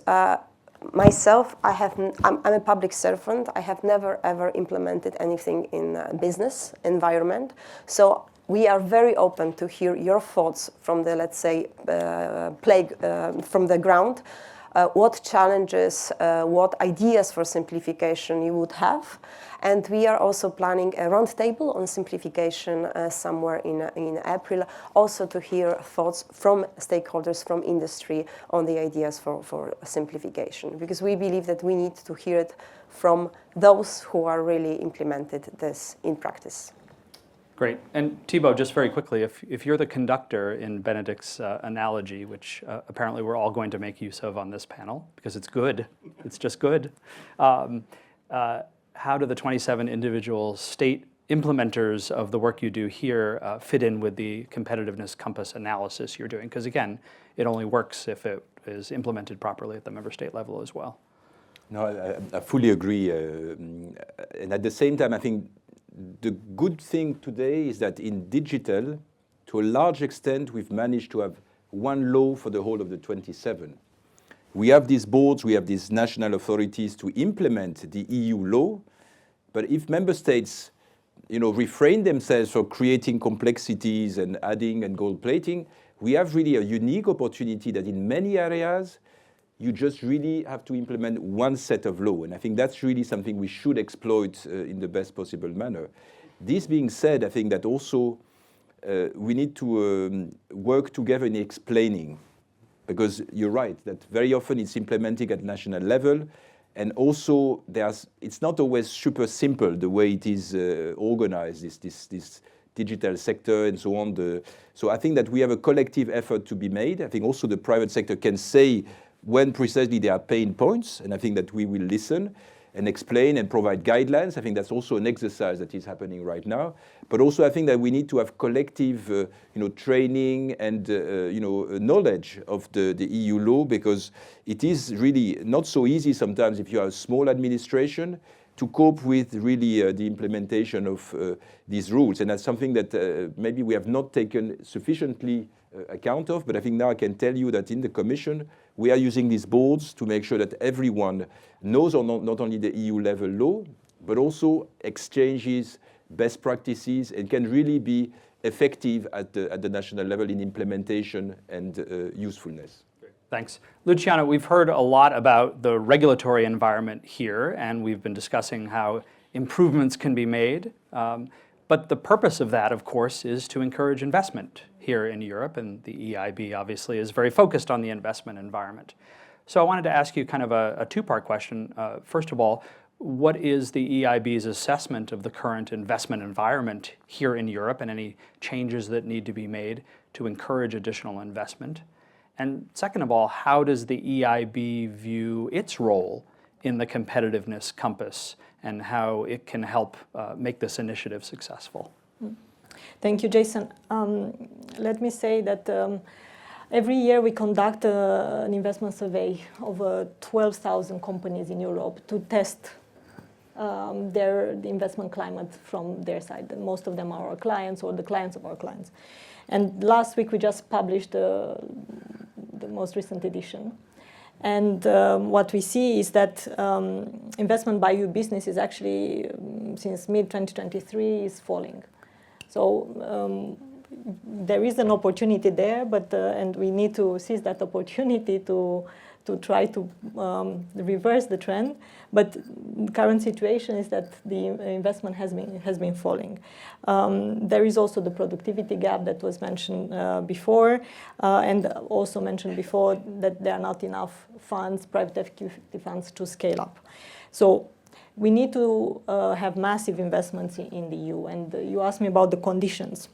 myself, I'm a public servant. I have never ever implemented anything in a business environment. So we are very open to hear your thoughts from the, let's say, from the ground. What challenges, what ideas for simplification you would have. And we are also planning a roundtable on simplification somewhere in April, also to hear thoughts from stakeholders, from industry on the ideas for simplification. Because we believe that we need to hear it from those who are really implemented this in practice. Great. And Thibault, just very quickly, if you're the conductor in Benedict's analogy, which apparently we're all going to make use of on this panel, because it's good, it's just good, how do the 27 individual state implementers of the work you do here fit in with the competitiveness compass analysis you're doing? Because again, it only works if it is implemented properly at the member state level as well. No, I fully agree. And at the same time, I think the good thing today is that in digital, to a large extent, we've managed to have one law for the whole of the 27. We have these boards, we have these national authorities to implement the EU law, but if member states, refrain themselves from creating complexities and adding and gold plating, we have really a unique opportunity that in many areas, you just really have to implement one set of law. And I think that's really something we should exploit in the best possible manner. This being said, I think that also we need to work together in explaining, because you're right, that very often it's implementing at national level. And also, it's not always super simple the way it is organized, this digital sector and so on. So I think that we have a collective effort to be made. I think also the private sector can say when precisely there are pain points, and I think that we will listen and explain and provide guidelines. I think that's also an exercise that is happening right now. But also I think that we need to have collective training and knowledge of the EU law, because it is really not so easy sometimes if you are a small administration to cope with really the implementation of these rules. And that's something that maybe we have not taken sufficiently account of, but I think now I can tell you that in the Commission, we are using these boards to make sure that everyone knows not only the EU level law, but also exchanges best practices and can really be effective at the national level in implementation and usefulness. Thanks. Luciana, we've heard a lot about the regulatory environment here, and we've been discussing how improvements can be made. But the purpose of that, of course, is to encourage investment here in Europe, and the EIB obviously is very focused on the investment environment. So I wanted to ask you kind of a two-part question. First of all, what is the EIB's assessment of the current investment environment here in Europe and any changes that need to be made to encourage additional investment? And second of all, how does the EIB view its role in the competitiveness compass and how it can help make this initiative successful? Thank you, Jason. Let me say that every year we conduct an investment survey of 12,000 companies in Europe to test the investment climate from their side. And most of them are our clients or the clients of our clients. And last week we just published the most recent edition. And what we see is that investment by EU business is actually, since mid-2023, is falling. So there is an opportunity there, but and we need to seize that opportunity to try to reverse the trend. But the current situation is that the investment has been falling. There is also the productivity gap that was mentioned before, and also mentioned before that there are not enough funds, private equity funds, to scale up. So we need to have massive investments in the EU. And you asked me about the conditions.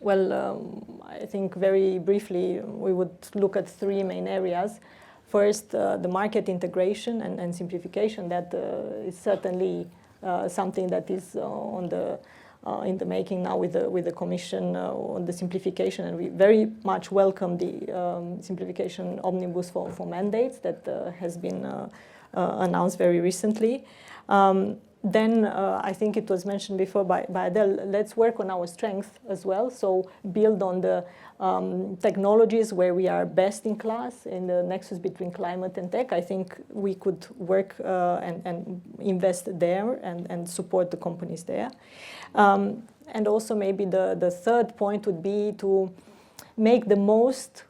Well, I think very briefly we would look at three main areas. First, the market integration and simplification. That is certainly something that is in the making now with the Commission on the simplification, and we very much welcome the simplification omnibus for mandates that has been announced very recently. Then I think it was mentioned before by Adele, let's work on our strength as well. So build on the technologies where we are best in class in the nexus between climate and tech. I think we could work and invest there and support the companies there. And also maybe the third point would be to make the most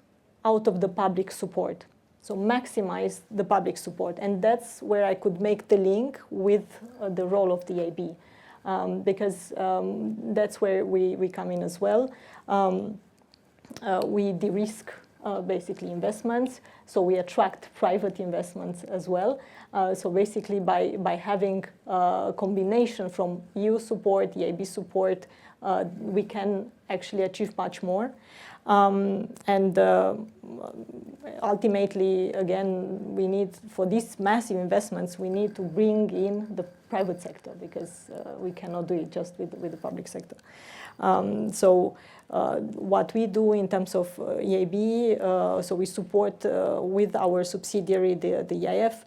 out of the public support. So maximize the public support. And that's where I could make the link with the role of the EIB, because that's where we come in as well. We de-risk basically investments, so we attract private investments as well. So basically by having a combination from EU support, EIB support, we can actually achieve much more. And ultimately, again, we need, for these massive investments, we need to bring in the private sector, because we cannot do it just with the public sector. So what we do in terms of EIB, so we support with our subsidiary, the EIF,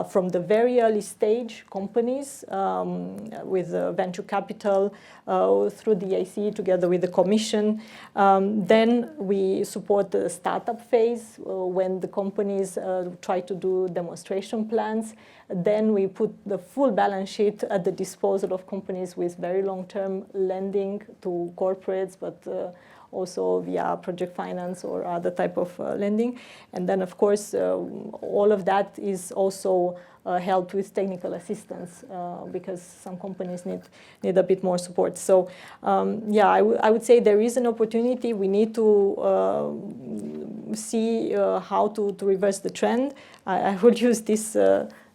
from the very early stage companies with venture capital through the EIC together with the Commission. Then we support the startup phase when the companies try to do demonstration plans. Then we put the full balance sheet at the disposal of companies with very long-term lending to corporates, but also via project finance or other type of lending. And then, of course, all of that is also helped with technical assistance because some companies need a bit more support. So, yeah, I would say there is an opportunity. We need to see how to reverse the trend. I would use this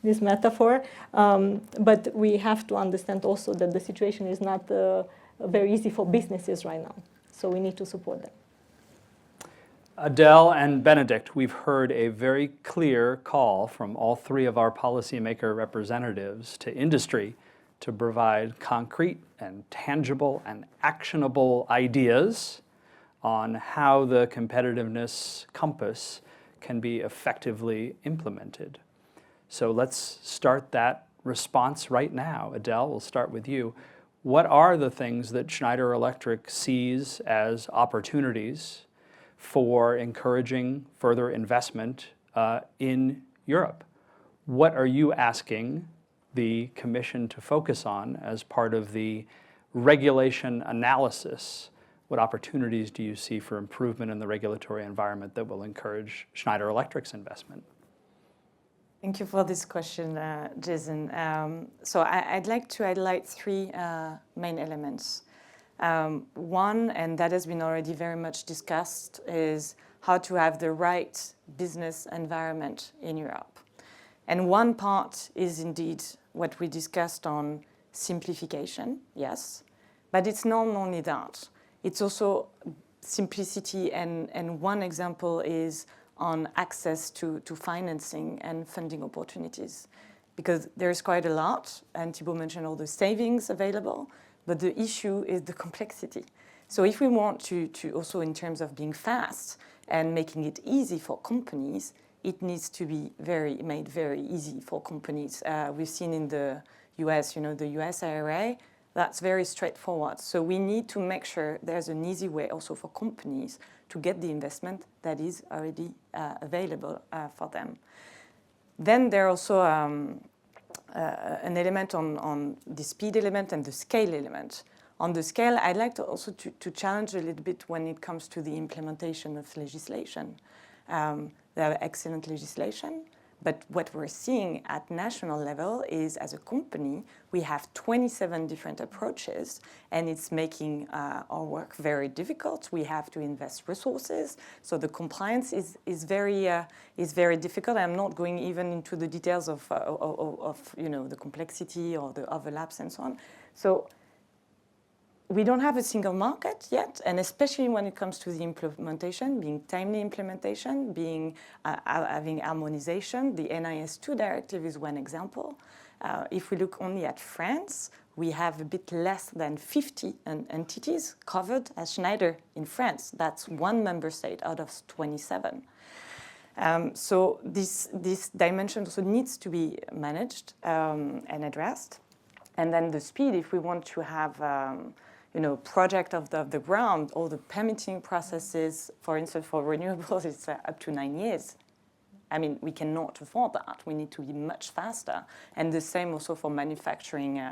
metaphor, but we have to understand also that the situation is not very easy for businesses right now. So we need to support them. Adele and Benedict, we've heard a very clear call from all three of our policymaker representatives to industry to provide concrete and tangible and actionable ideas on how the competitiveness compass can be effectively implemented. So let's start that response right now. Adele, we'll start with you. What are the things that Schneider Electric sees as opportunities for encouraging further investment in Europe? What are you asking the Commission to focus on as part of the regulation analysis? What opportunities do you see for improvement in the regulatory environment that will encourage Schneider Electric's investment? Thank you for this question, Jason. So I'd like to highlight three main elements. One, and that has been already very much discussed, is how to have the right business environment in Europe. And one part is indeed what we discussed on simplification, yes, but it's not only that. It's also simplicity, and one example is on access to financing and funding opportunities. Because there's quite a lot, and Thibault mentioned all the savings available, but the issue is the complexity. So if we want to also in terms of being fast and making it easy for companies, it needs to be made very easy for companies. We've seen in the US, the US IRA, that's very straightforward. So we need to make sure there's an easy way also for companies to get the investment that is already available for them. Then there are also an element on the speed element and the scale element. On the scale, I'd like to also to challenge a little bit when it comes to the implementation of legislation. There are excellent legislation, But what we're seeing at national level is, as a company, we have 27 different approaches, and it's making our work very difficult. We have to invest resources, so the compliance is very difficult. I'm not going even into the details of the complexity or the overlaps and so on. So we don't have a single market yet, and especially when it comes to the implementation, being timely implementation, being having harmonization. The NIS2 directive is one example. If we look only at France, we have a bit less than 50 entities covered as Schneider in France. That's one member state out of 27. So this dimension also needs to be managed and addressed. And then the speed, if we want to have project of the ground, all the permitting processes, for instance, for renewables, it's up to 9 years. I mean, we cannot afford that. We need to be much faster. And the same also for manufacturing,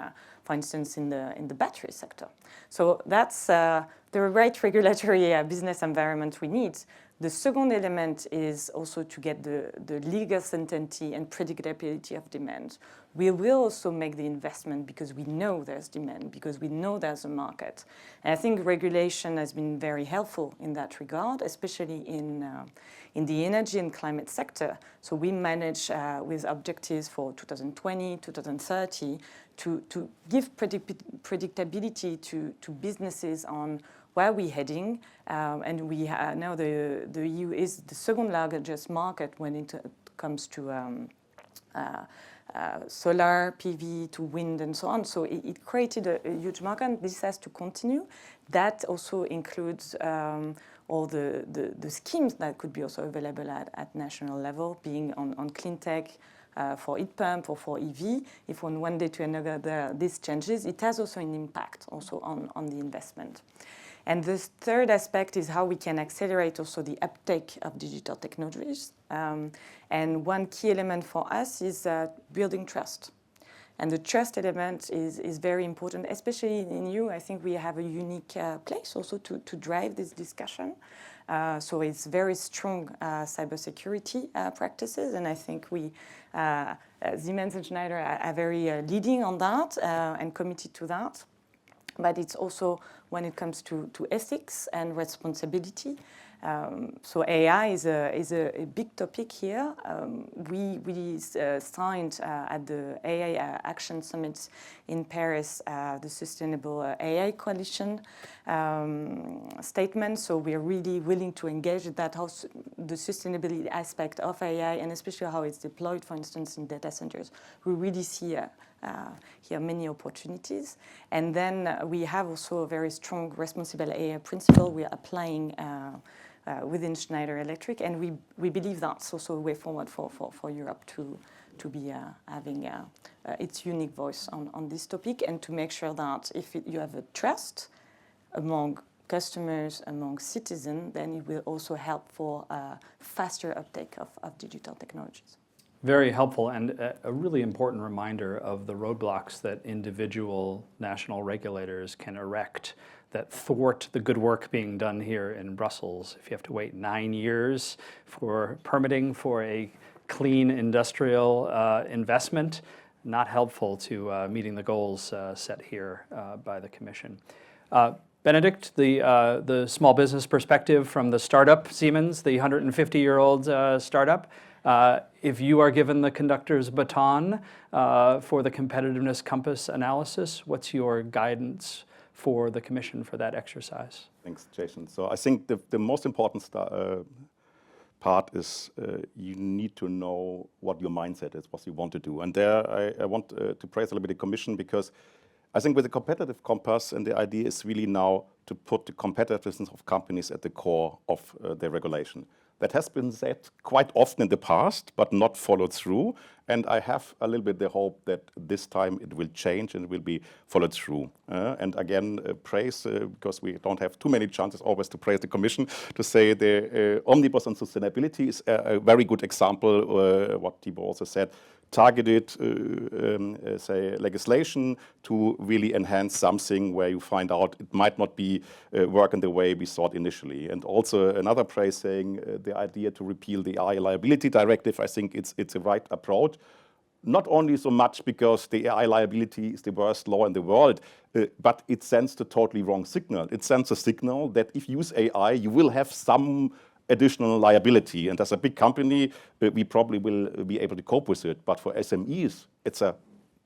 for instance, in the battery sector. So that's the right regulatory business environment we need. The second element is also to get the legal certainty and predictability of demand. We will also make the investment because we know there's demand, because we know there's a market. And I think regulation has been very helpful in that regard, especially in the energy and climate sector. So we manage with objectives for 2020, 2030 to give predictability to businesses on where we're heading, and we now the EU is the second largest market when it comes to solar, PV, to wind, and so on. So it created a huge market, and this has to continue. That also includes all the schemes that could be also available at national level, being on clean tech, for heat pump or for EV. If from one day to another this changes, it has also an impact also on the investment. And the third aspect is how we can accelerate also the uptake of digital technologies. And one key element for us is building trust. And the trust element is very important, especially in EU. I think we have a unique place also to drive this discussion. So it's very strong cybersecurity practices, and I think we, Siemens and Schneider are very leading on that and committed to that. But it's also when it comes to ethics and responsibility. So AI is a big topic here. We signed at the AI Action Summit in Paris the Sustainable AI Coalition statement. So we are really willing to engage in that, how the sustainability aspect of AI, and especially how it's deployed, for instance, in data centers. We really see here many opportunities. And then we have also a very strong responsible AI principle we are applying within Schneider Electric, and we believe that's also a way forward for Europe to be having its unique voice on this topic, and to make sure that if you have a trust among customers, among citizens, then it will also help for faster uptake of digital technologies. Very helpful, and a really important reminder of the roadblocks that individual national regulators can erect that thwart the good work being done here in Brussels. If you have to wait 9 years for permitting for a clean industrial investment, not helpful to meeting the goals set here by the Commission. Benedikt, the small business perspective from the startup Siemens, the 150-year-old startup. If you are given the conductor's baton for the competitiveness compass analysis, what's your guidance for the Commission for that exercise? Thanks, Jason. So I think the most important part is you need to know what your mindset is, what you want to do. And there I want to praise a little bit the Commission, because I think with the competitive compass, and the idea is really now to put the competitiveness of companies at the core of their regulation. That has been said quite often in the past, but not followed through. And I have a little bit the hope that this time it will change and it will be followed through. And again, praise, because we don't have too many chances always to praise the Commission, to say the Omnibus on sustainability is a very good example, what Thibaut also said, targeted, say, legislation to really enhance something where you find out it might not be working the way we thought initially. And also another praise saying the idea to repeal the AI liability directive, I think it's the right approach. Not only so much because the AI liability is the worst law in the world, but it sends the totally wrong signal. It sends a signal that if you use AI, you will have some additional liability. And as a big company, we probably will be able to cope with it. But for SMEs, it's a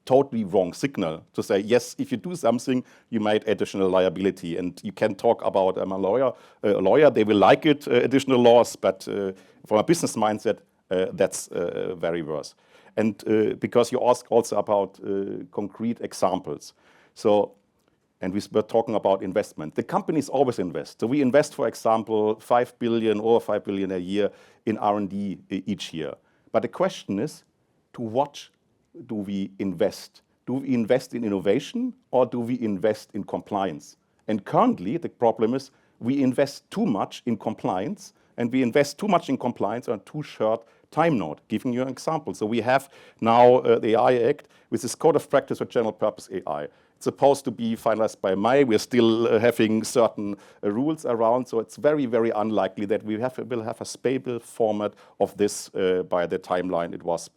totally wrong signal to say, yes, if you do something, you might additional liability. And you can talk about, I'm a lawyer, they will like it, additional laws, but from a business mindset, that's very worse. And because you asked also about concrete examples. So, and we were talking about investment. The companies always invest. So we invest, for example, 5 billion or 5 billion a year in R&D each year. But the question is, to what do we invest? Do we invest in innovation or do we invest in compliance? And currently, the problem is we invest too much in compliance, and we invest too much in compliance on too short time node. Giving you an example. So we have now the AI Act with this Code of Practice for General Purpose AI. It's supposed to be finalized by May. We're still having certain rules around, so it's very, very unlikely that we will have a stable format of this by the timeline it was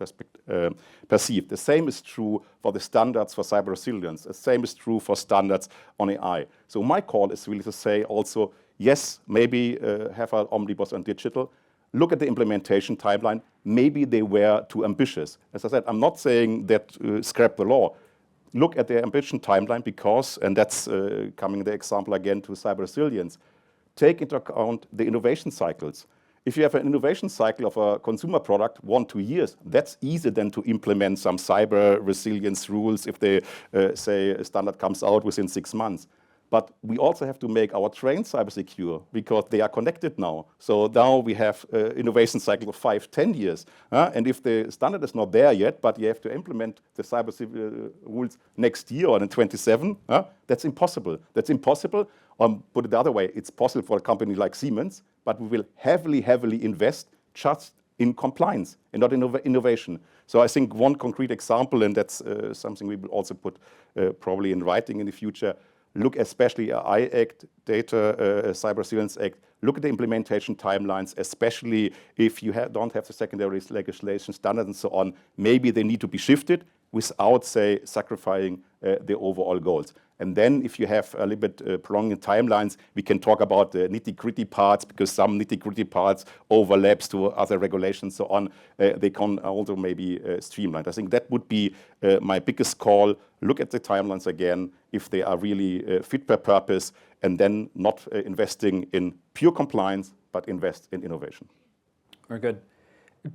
perceived. The same is true for the standards for cyber resilience. The same is true for standards on AI. So my call is really to say also, yes, maybe have an omnibus on digital. Look at the implementation timeline. Maybe they were too ambitious. As I said, I'm not saying that scrap the law. Look at the ambition timeline because, and that's coming the example again to cyber resilience, take into account the innovation cycles. If you have an innovation cycle of a consumer product, 1-2 years, that's easier than to implement some cyber resilience rules if they say a standard comes out within 6 months. But we also have to make our trains cyber secure because they are connected now. So now we have innovation cycle of 5-10 years. And if the standard is not there yet, but you have to implement the cyber rules next year or in 27, that's impossible. That's impossible. Put it the other way, it's possible for a company like Siemens, but we will heavily invest just in compliance and not in innovation. So I think one concrete example, and that's something we will also put probably in writing in the future, look especially at AI Act, Data Cyber Resilience Act, look at the implementation timelines, especially if you don't have the secondary legislation standards and so on. Maybe they need to be shifted without, say, sacrificing the overall goals. And then if you have a little bit prolonging timelines, we can talk about the nitty-gritty parts because some nitty-gritty parts overlaps to other regulations and so on. They can also maybe streamlined. I think that would be my biggest call. Look at the timelines again, if they are really fit per purpose, and then not investing in pure compliance, but invest in innovation. Very good.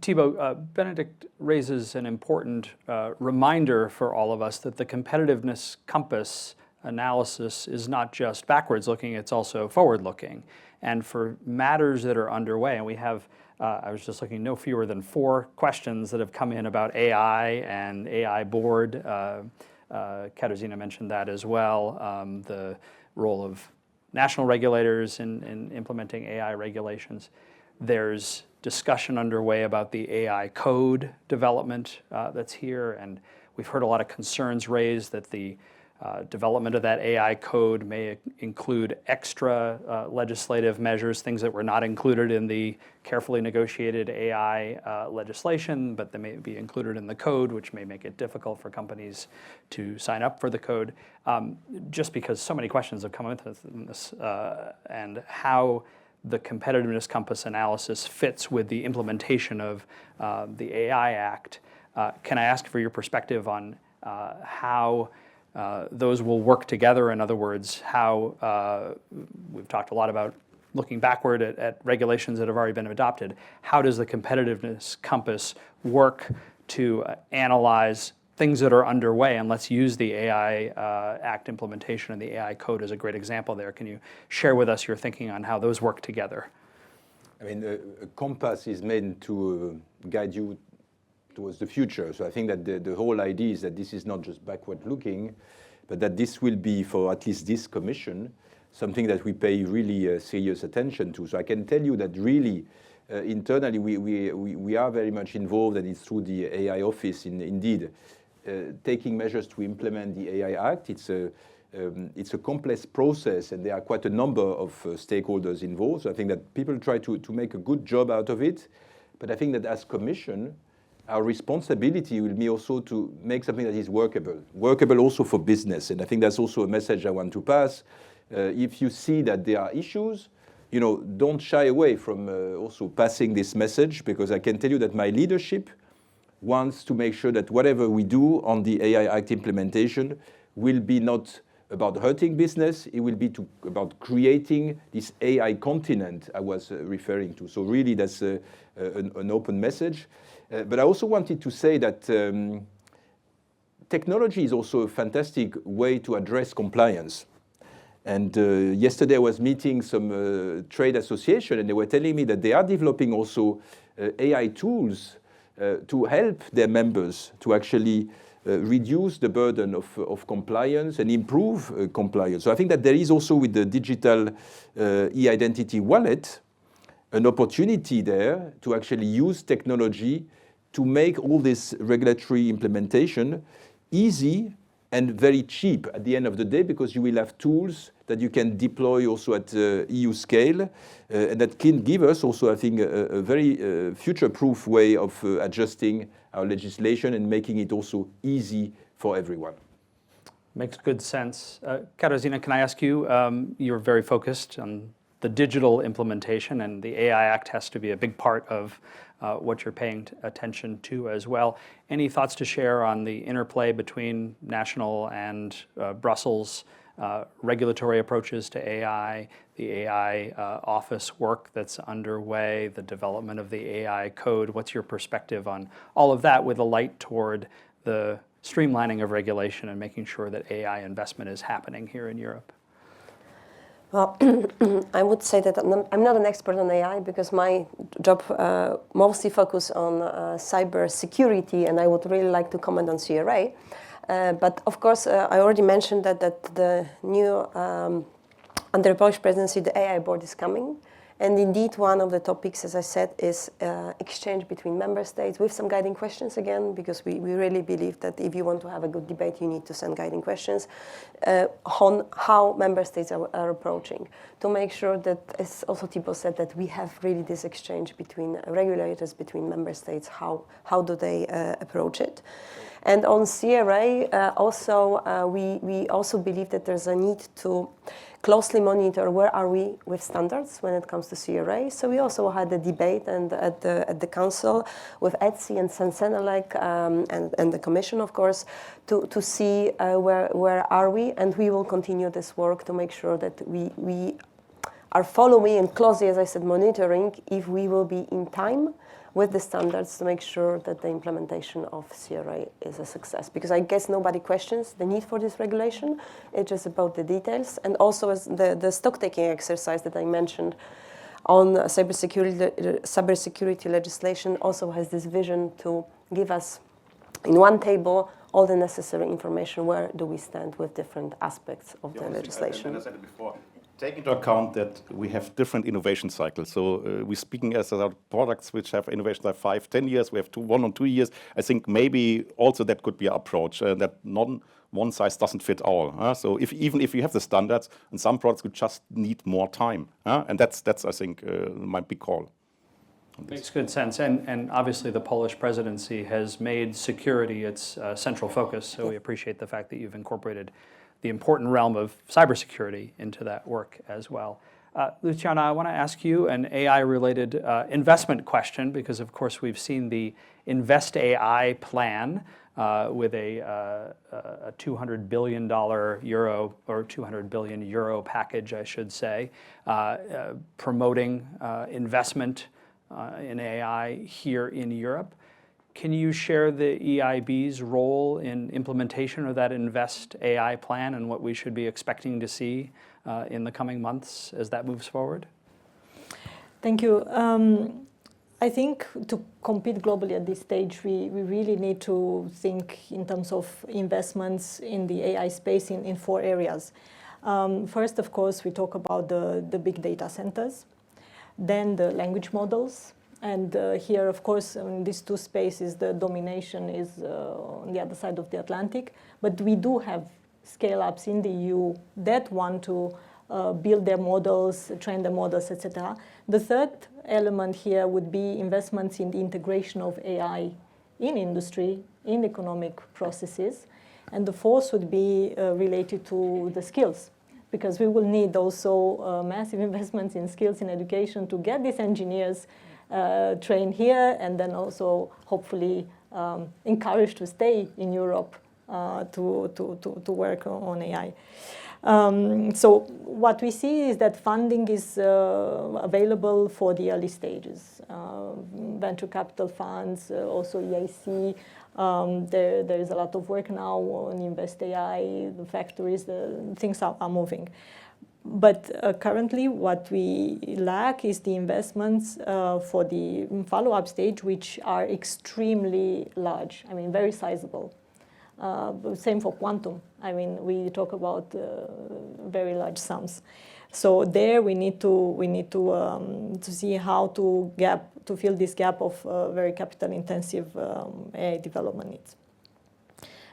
Thibaut, Benedikt raises an important reminder for all of us that the competitiveness compass analysis is not just backwards looking, it's also forward looking. And for matters that are underway, and we have, I was just looking, no fewer than 4 questions that have come in about AI and AI board. Katarzyna mentioned that as well, the role of national regulators in implementing AI regulations. There's discussion underway about the AI code development that's here, and we've heard a lot of concerns raised that the development of that AI code may include extra legislative measures, things that were not included in the carefully negotiated AI legislation, but they may be included in the code, which may make it difficult for companies to sign up for the code. Just because so many questions have come into this, and how the competitiveness compass analysis fits with the implementation of the AI Act. Can I ask for your perspective on how those will work together? In other words, how we've talked a lot about looking backward at regulations that have already been adopted. How does the competitiveness compass work to analyze things that are underway? And let's use the AI Act implementation and the AI code as a great example there. Can you share with us your thinking on how those work together? I mean, a compass is meant to guide you towards the future. So I think that the whole idea is that this is not just backward looking, but that this will be, for at least this commission, something that we pay really serious attention to. So I can tell you that really internally we are very much involved, and it's through the AI office indeed taking measures to implement the AI Act. It's a complex process, and there are quite a number of stakeholders involved. So I think that people try to make a good job out of it. But I think that as Commission, our responsibility will be also to make something that is workable also for business. And I think that's also a message I want to pass. If you see that there are issues, don't shy away from also passing this message, because I can tell you that my leadership wants to make sure that whatever we do on the AI Act implementation will be not about hurting business, it will be about creating this AI continent I was referring to. So really that's an open message. But I also wanted to say that technology is also a fantastic way to address compliance. And yesterday I was meeting some trade association, and they were telling me that they are developing also AI tools to help their members to actually reduce the burden of compliance and improve compliance. So I think that there is also, with the digital e-identity wallet, an opportunity there to actually use technology to make all this regulatory implementation easy and very cheap at the end of the day, because you will have tools that you can deploy also at EU scale, and that can give us also, I think, a very future-proof way of adjusting our legislation and making it also easy for everyone. Makes good sense. Katarzyna, can I ask you, you're very focused on the digital implementation, and the AI Act has to be a big part of what you're paying attention to as well. Any thoughts to share on the interplay between national and Brussels regulatory approaches to AI, the AI office work that's underway, the development of the AI code? What's your perspective on all of that, with a light toward the streamlining of regulation and making sure that AI investment is happening here in Europe? Well, I would say that I'm not an expert on AI, because my job mostly focuses on cyber security, and I would really like to comment on CRA. But of course, I already mentioned that the new, under the Polish presidency, the AI board is coming. And indeed, one of the topics, as I said, is exchange between member states with some guiding questions again, because we really believe that if you want to have a good debate, you need to send guiding questions on how member states are approaching, to make sure that, as also Thibault said, that we have really this exchange between regulators, between member states, how do they approach it. And on CRA, we also believe that there's a need to closely monitor where are we with standards when it comes to CRA. So we also had a debate at the council with ETSI and Sensenelec and the Commission, of course, to see where are we, and we will continue this work to make sure that we are following and closely, as I said, monitoring if we will be in time with the standards to make sure that the implementation of CRA is a success. Because I guess nobody questions the need for this regulation. It's just about the details. And also, as the stock-taking exercise that I mentioned on cybersecurity legislation also has this vision to give us in one table all the necessary information. Where do we stand with different aspects of the legislation? I said it before. Take into account that we have different innovation cycles. So we're speaking as about products which have innovations like 5-10 years. We have 1 or 2 years. I think maybe also that could be an approach, that one size doesn't fit all. So even if you have the standards, and some products would just need more time. And that's I think, my big call. Makes good sense. And obviously the Polish presidency has made security its central focus. So we appreciate the fact that you've incorporated the important realm of cybersecurity into that work as well. Luciana, I want to ask you an AI-related investment question, because of course we've seen the Invest AI plan with a $200 billion euro, or 200 billion euro package, I should say, promoting investment in AI here in Europe. Can you share the EIB's role in implementation of that Invest AI plan and what we should be expecting to see in the coming months as that moves forward? Thank you. I think to compete globally at this stage, we really need to think in terms of investments in the AI space in 4 areas. First, of course, we talk about the big data centers, then the language models. And here, of course, in these 2 spaces, the domination is on the other side of the Atlantic. But we do have scale-ups in the EU that want to build their models, train their models, etc. The third element here would be investments in the integration of AI in industry, in economic processes. And the fourth would be related to the skills, because we will need also massive investments in skills in education to get these engineers trained here, and then also hopefully encouraged to stay in Europe to work on AI. So what we see is that funding is available for the early stages. Venture capital funds, also EIC. There is a lot of work now on Invest AI, the factories, things are moving. But currently what we lack is the investments for the follow-up stage, which are extremely large, I mean, very sizable. Same for quantum. I mean, we talk about very large sums. So there we need to see how to fill this gap of very capital-intensive AI development needs.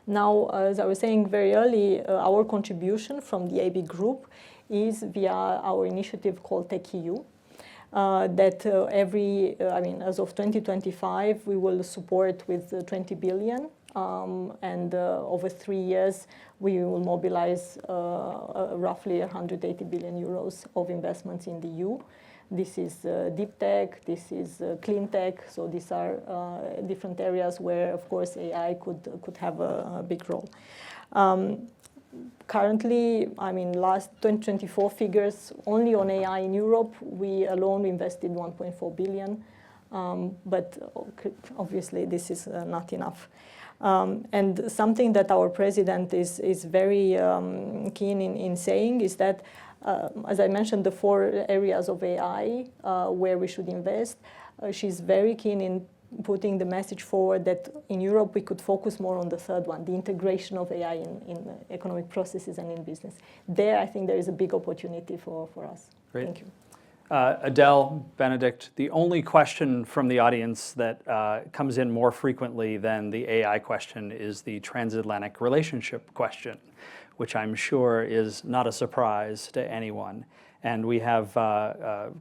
Now, as I was saying very early, our contribution from the AB Group is via our initiative called TechEU. That as of 2025, we will support with 20 billion. And over 3 years, we will mobilize roughly 180 billion euros of investments in the EU. This is deep tech, this is clean tech. So these are different areas where, of course, AI could have a big role. Currently, I mean, last 2024 figures, only on AI in Europe, we alone invested 1.4 billion. But obviously, this is not enough. And something that our president is very keen in saying is that, as I mentioned, the 4 areas of AI where we should invest, she's very keen in putting the message forward that in Europe we could focus more on the third one, the integration of AI in economic processes and in business. There, I think there is a big opportunity for us. Great. Thank you. Adele, Benedict, the only question from the audience that comes in more frequently than the AI question is the transatlantic relationship question, which I'm sure is not a surprise to anyone. And we have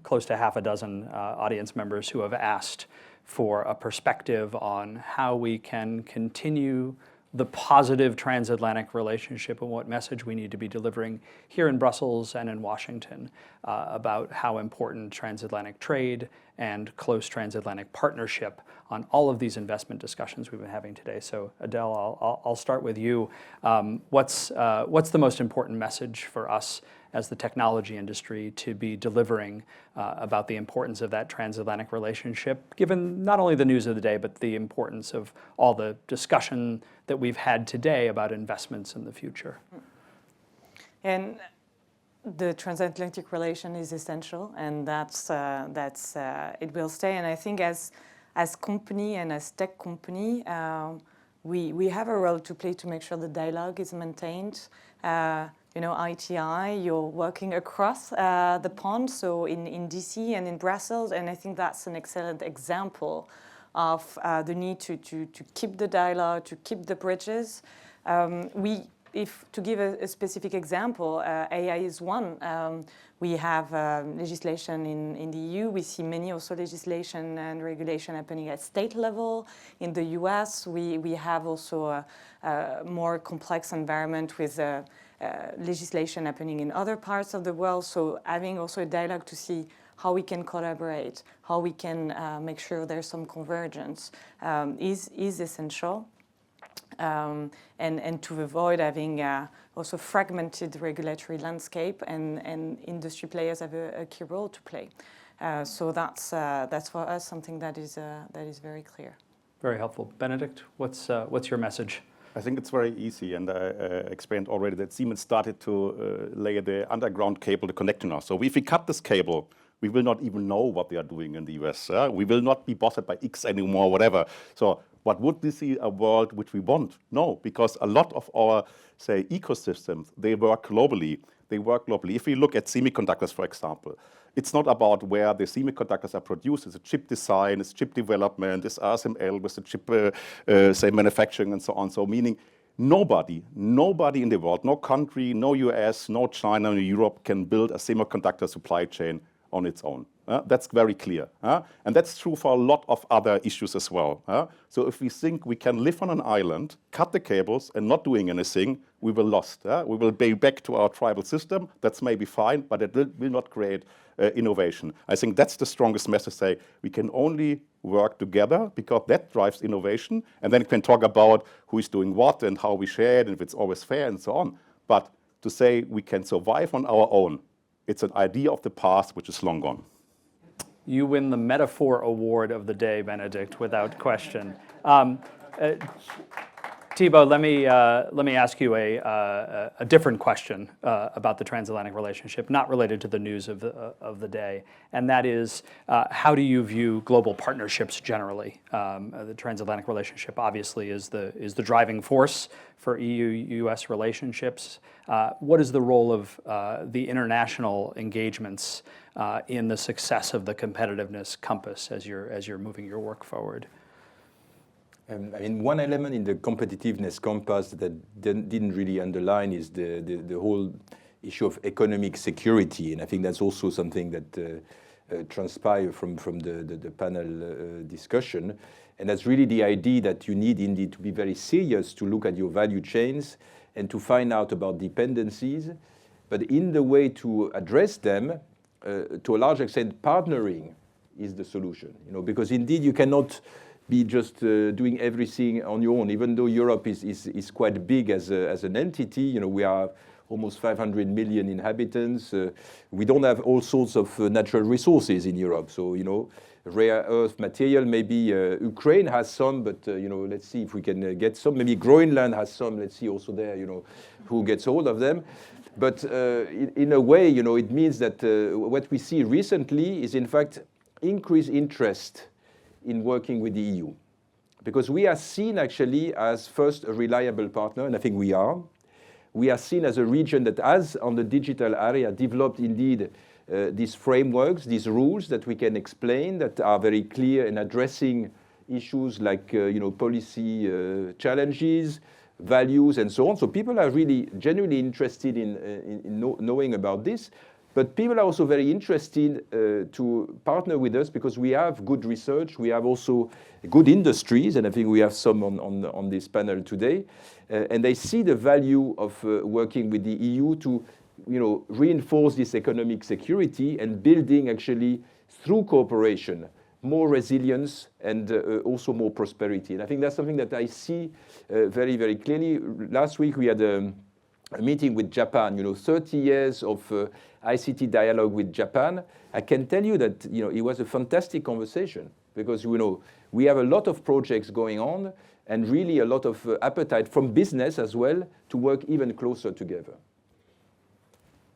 close to half a dozen audience members who have asked for a perspective on how we can continue the positive transatlantic relationship and what message we need to be delivering here in Brussels and in Washington about how important transatlantic trade and close transatlantic partnership on all of these investment discussions we've been having today. So Adele, I'll start with you. What's the most important message for us as the technology industry to be delivering about the importance of that transatlantic relationship, given not only the news of the day, but the importance of all the discussion that we've had today about investments in the future? And the transatlantic relation is essential, and it will stay. And I think as company and as tech company, we have a role to play to make sure the dialogue is maintained. ITI, you're working across the pond, so in DC and in Brussels, and I think that's an excellent example of the need to keep the dialogue, to keep the bridges. If to give a specific example, AI is one. We have legislation in the EU. We see many also legislation and regulation happening at state level. In the US, we have also a more complex environment with legislation happening in other parts of the world. So having also a dialogue to see how we can collaborate, how we can make sure there's some convergence is essential. And to avoid having also fragmented regulatory landscape and industry players have a key role to play. So that's for us something that is very clear. Very helpful. Benedict, what's your message? I think it's very easy, and I explained already that Siemens started to lay the underground cable to connect to us. So if we cut this cable, We will not even know what they are doing in the US. We will not be bossed by X anymore, whatever. So what would this be a world which we want? No, because a lot of our, say, ecosystems, they work globally. They work globally. If we look at semiconductors, for example, it's not about where the semiconductors are produced. It's a chip design, it's chip development, it's ASML with the chip, say, manufacturing and so on. So meaning nobody in the world, no country, no US, no China, no Europe can build a semiconductor supply chain on its own. That's very clear. And that's true for a lot of other issues as well. So if we think we can live on an island, cut the cables and not doing anything, we will lost. We will be back to our tribal system. That's maybe fine, but it will not create innovation. I think that's the strongest message, say we can only work together because that drives innovation. And then we can talk about who is doing what and how we share it and if it's always fair and so on. But to say we can survive on our own, it's an idea of the past which is long gone. You win the metaphor award of the day, Benedict, without question. Thibaut, let me ask you a different question about the transatlantic relationship, not related to the news of the day, and that is, how do you view global partnerships generally? The transatlantic relationship obviously is the driving force for EU-US relationships. What is the role of the international engagements in the success of the competitiveness compass as you're moving your work forward? I mean, one element in the competitiveness compass that didn't really underline is the whole issue of economic security, and I think that's also something that transpired from the panel discussion, and that's really the idea that you need indeed to be very serious to look at your value chains and to find out about dependencies, but in the way to address them, to a large extent, partnering is the solution, because indeed you cannot be just doing everything on your own. Even though Europe is quite big as an entity, we are almost 500 million inhabitants. We don't have all sorts of natural resources in Europe. So, rare earth material, maybe Ukraine has some, but, let's see if we can get some. Maybe Groenland has some. Let's see also there, who gets hold of them. But in a way, it means that what we see recently is, in fact, increased interest in working with the EU, because we are seen actually as first a reliable partner, and I think we are. We are seen as a region that has, on the digital area, developed indeed these frameworks, these rules that we can explain, that are very clear in addressing issues like policy challenges, values, and so on. So people are really genuinely interested in knowing about this. But people are also very interested to partner with us because we have good research, we have also good industries, and I think we have some on this panel today. And they see the value of working with the EU to reinforce this economic security and building actually through cooperation more resilience and also more prosperity. And I think that's something that I see very, very clearly. Last week we had a meeting with Japan, 30 years of ICT dialogue with Japan. I can tell you that it was a fantastic conversation because we have a lot of projects going on and really a lot of appetite from business as well to work even closer together.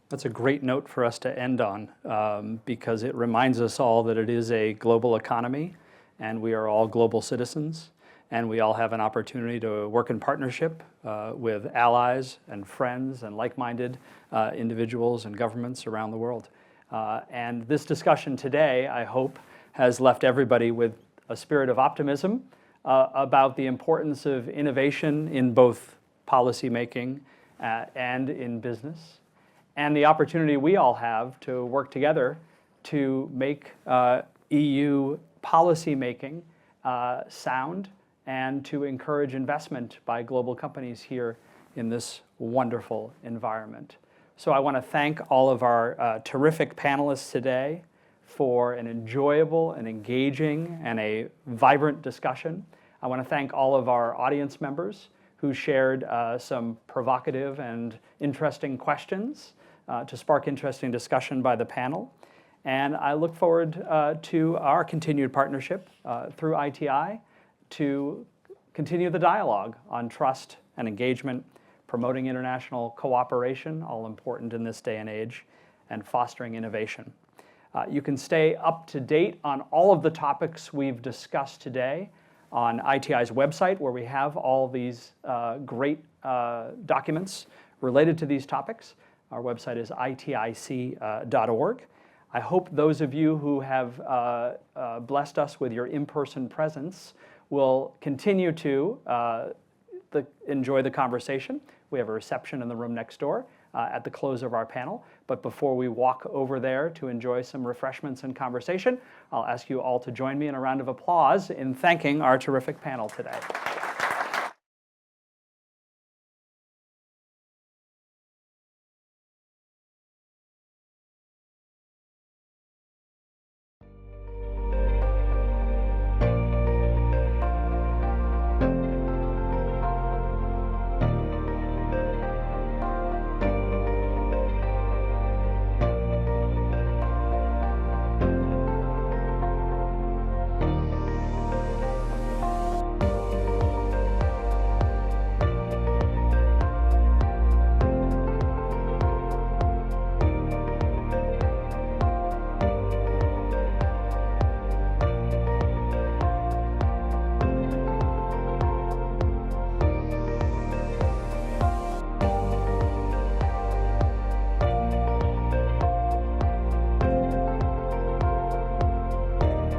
That's a great note for us to end on because it reminds us all that it is a global economy and we are all global citizens. And we all have an opportunity to work in partnership with allies and friends and like-minded individuals and governments around the world. And this discussion today, I hope, has left everybody with a spirit of optimism about the importance of innovation in both policymaking and in business, and the opportunity we all have to work together to make EU policymaking sound and to encourage investment by global companies here in this wonderful environment. So I want to thank all of our terrific panelists today for an enjoyable and engaging and a vibrant discussion. I want to thank all of our audience members who shared some provocative and interesting questions to spark interesting discussion by the panel. And I look forward to our continued partnership through ITI to continue the dialogue on trust and engagement, promoting international cooperation, all important in this day and age, and fostering innovation. You can stay up to date on all of the topics we've discussed today on ITI's website, where we have all these great documents related to these topics. Our website is itic.org. I hope those of you who have blessed us with your in-person presence will continue to enjoy the conversation. We have a reception in the room next door at the close of our panel. But before we walk over there to enjoy some refreshments and conversation, I'll ask you all to join me in a round of applause in thanking our terrific panel today.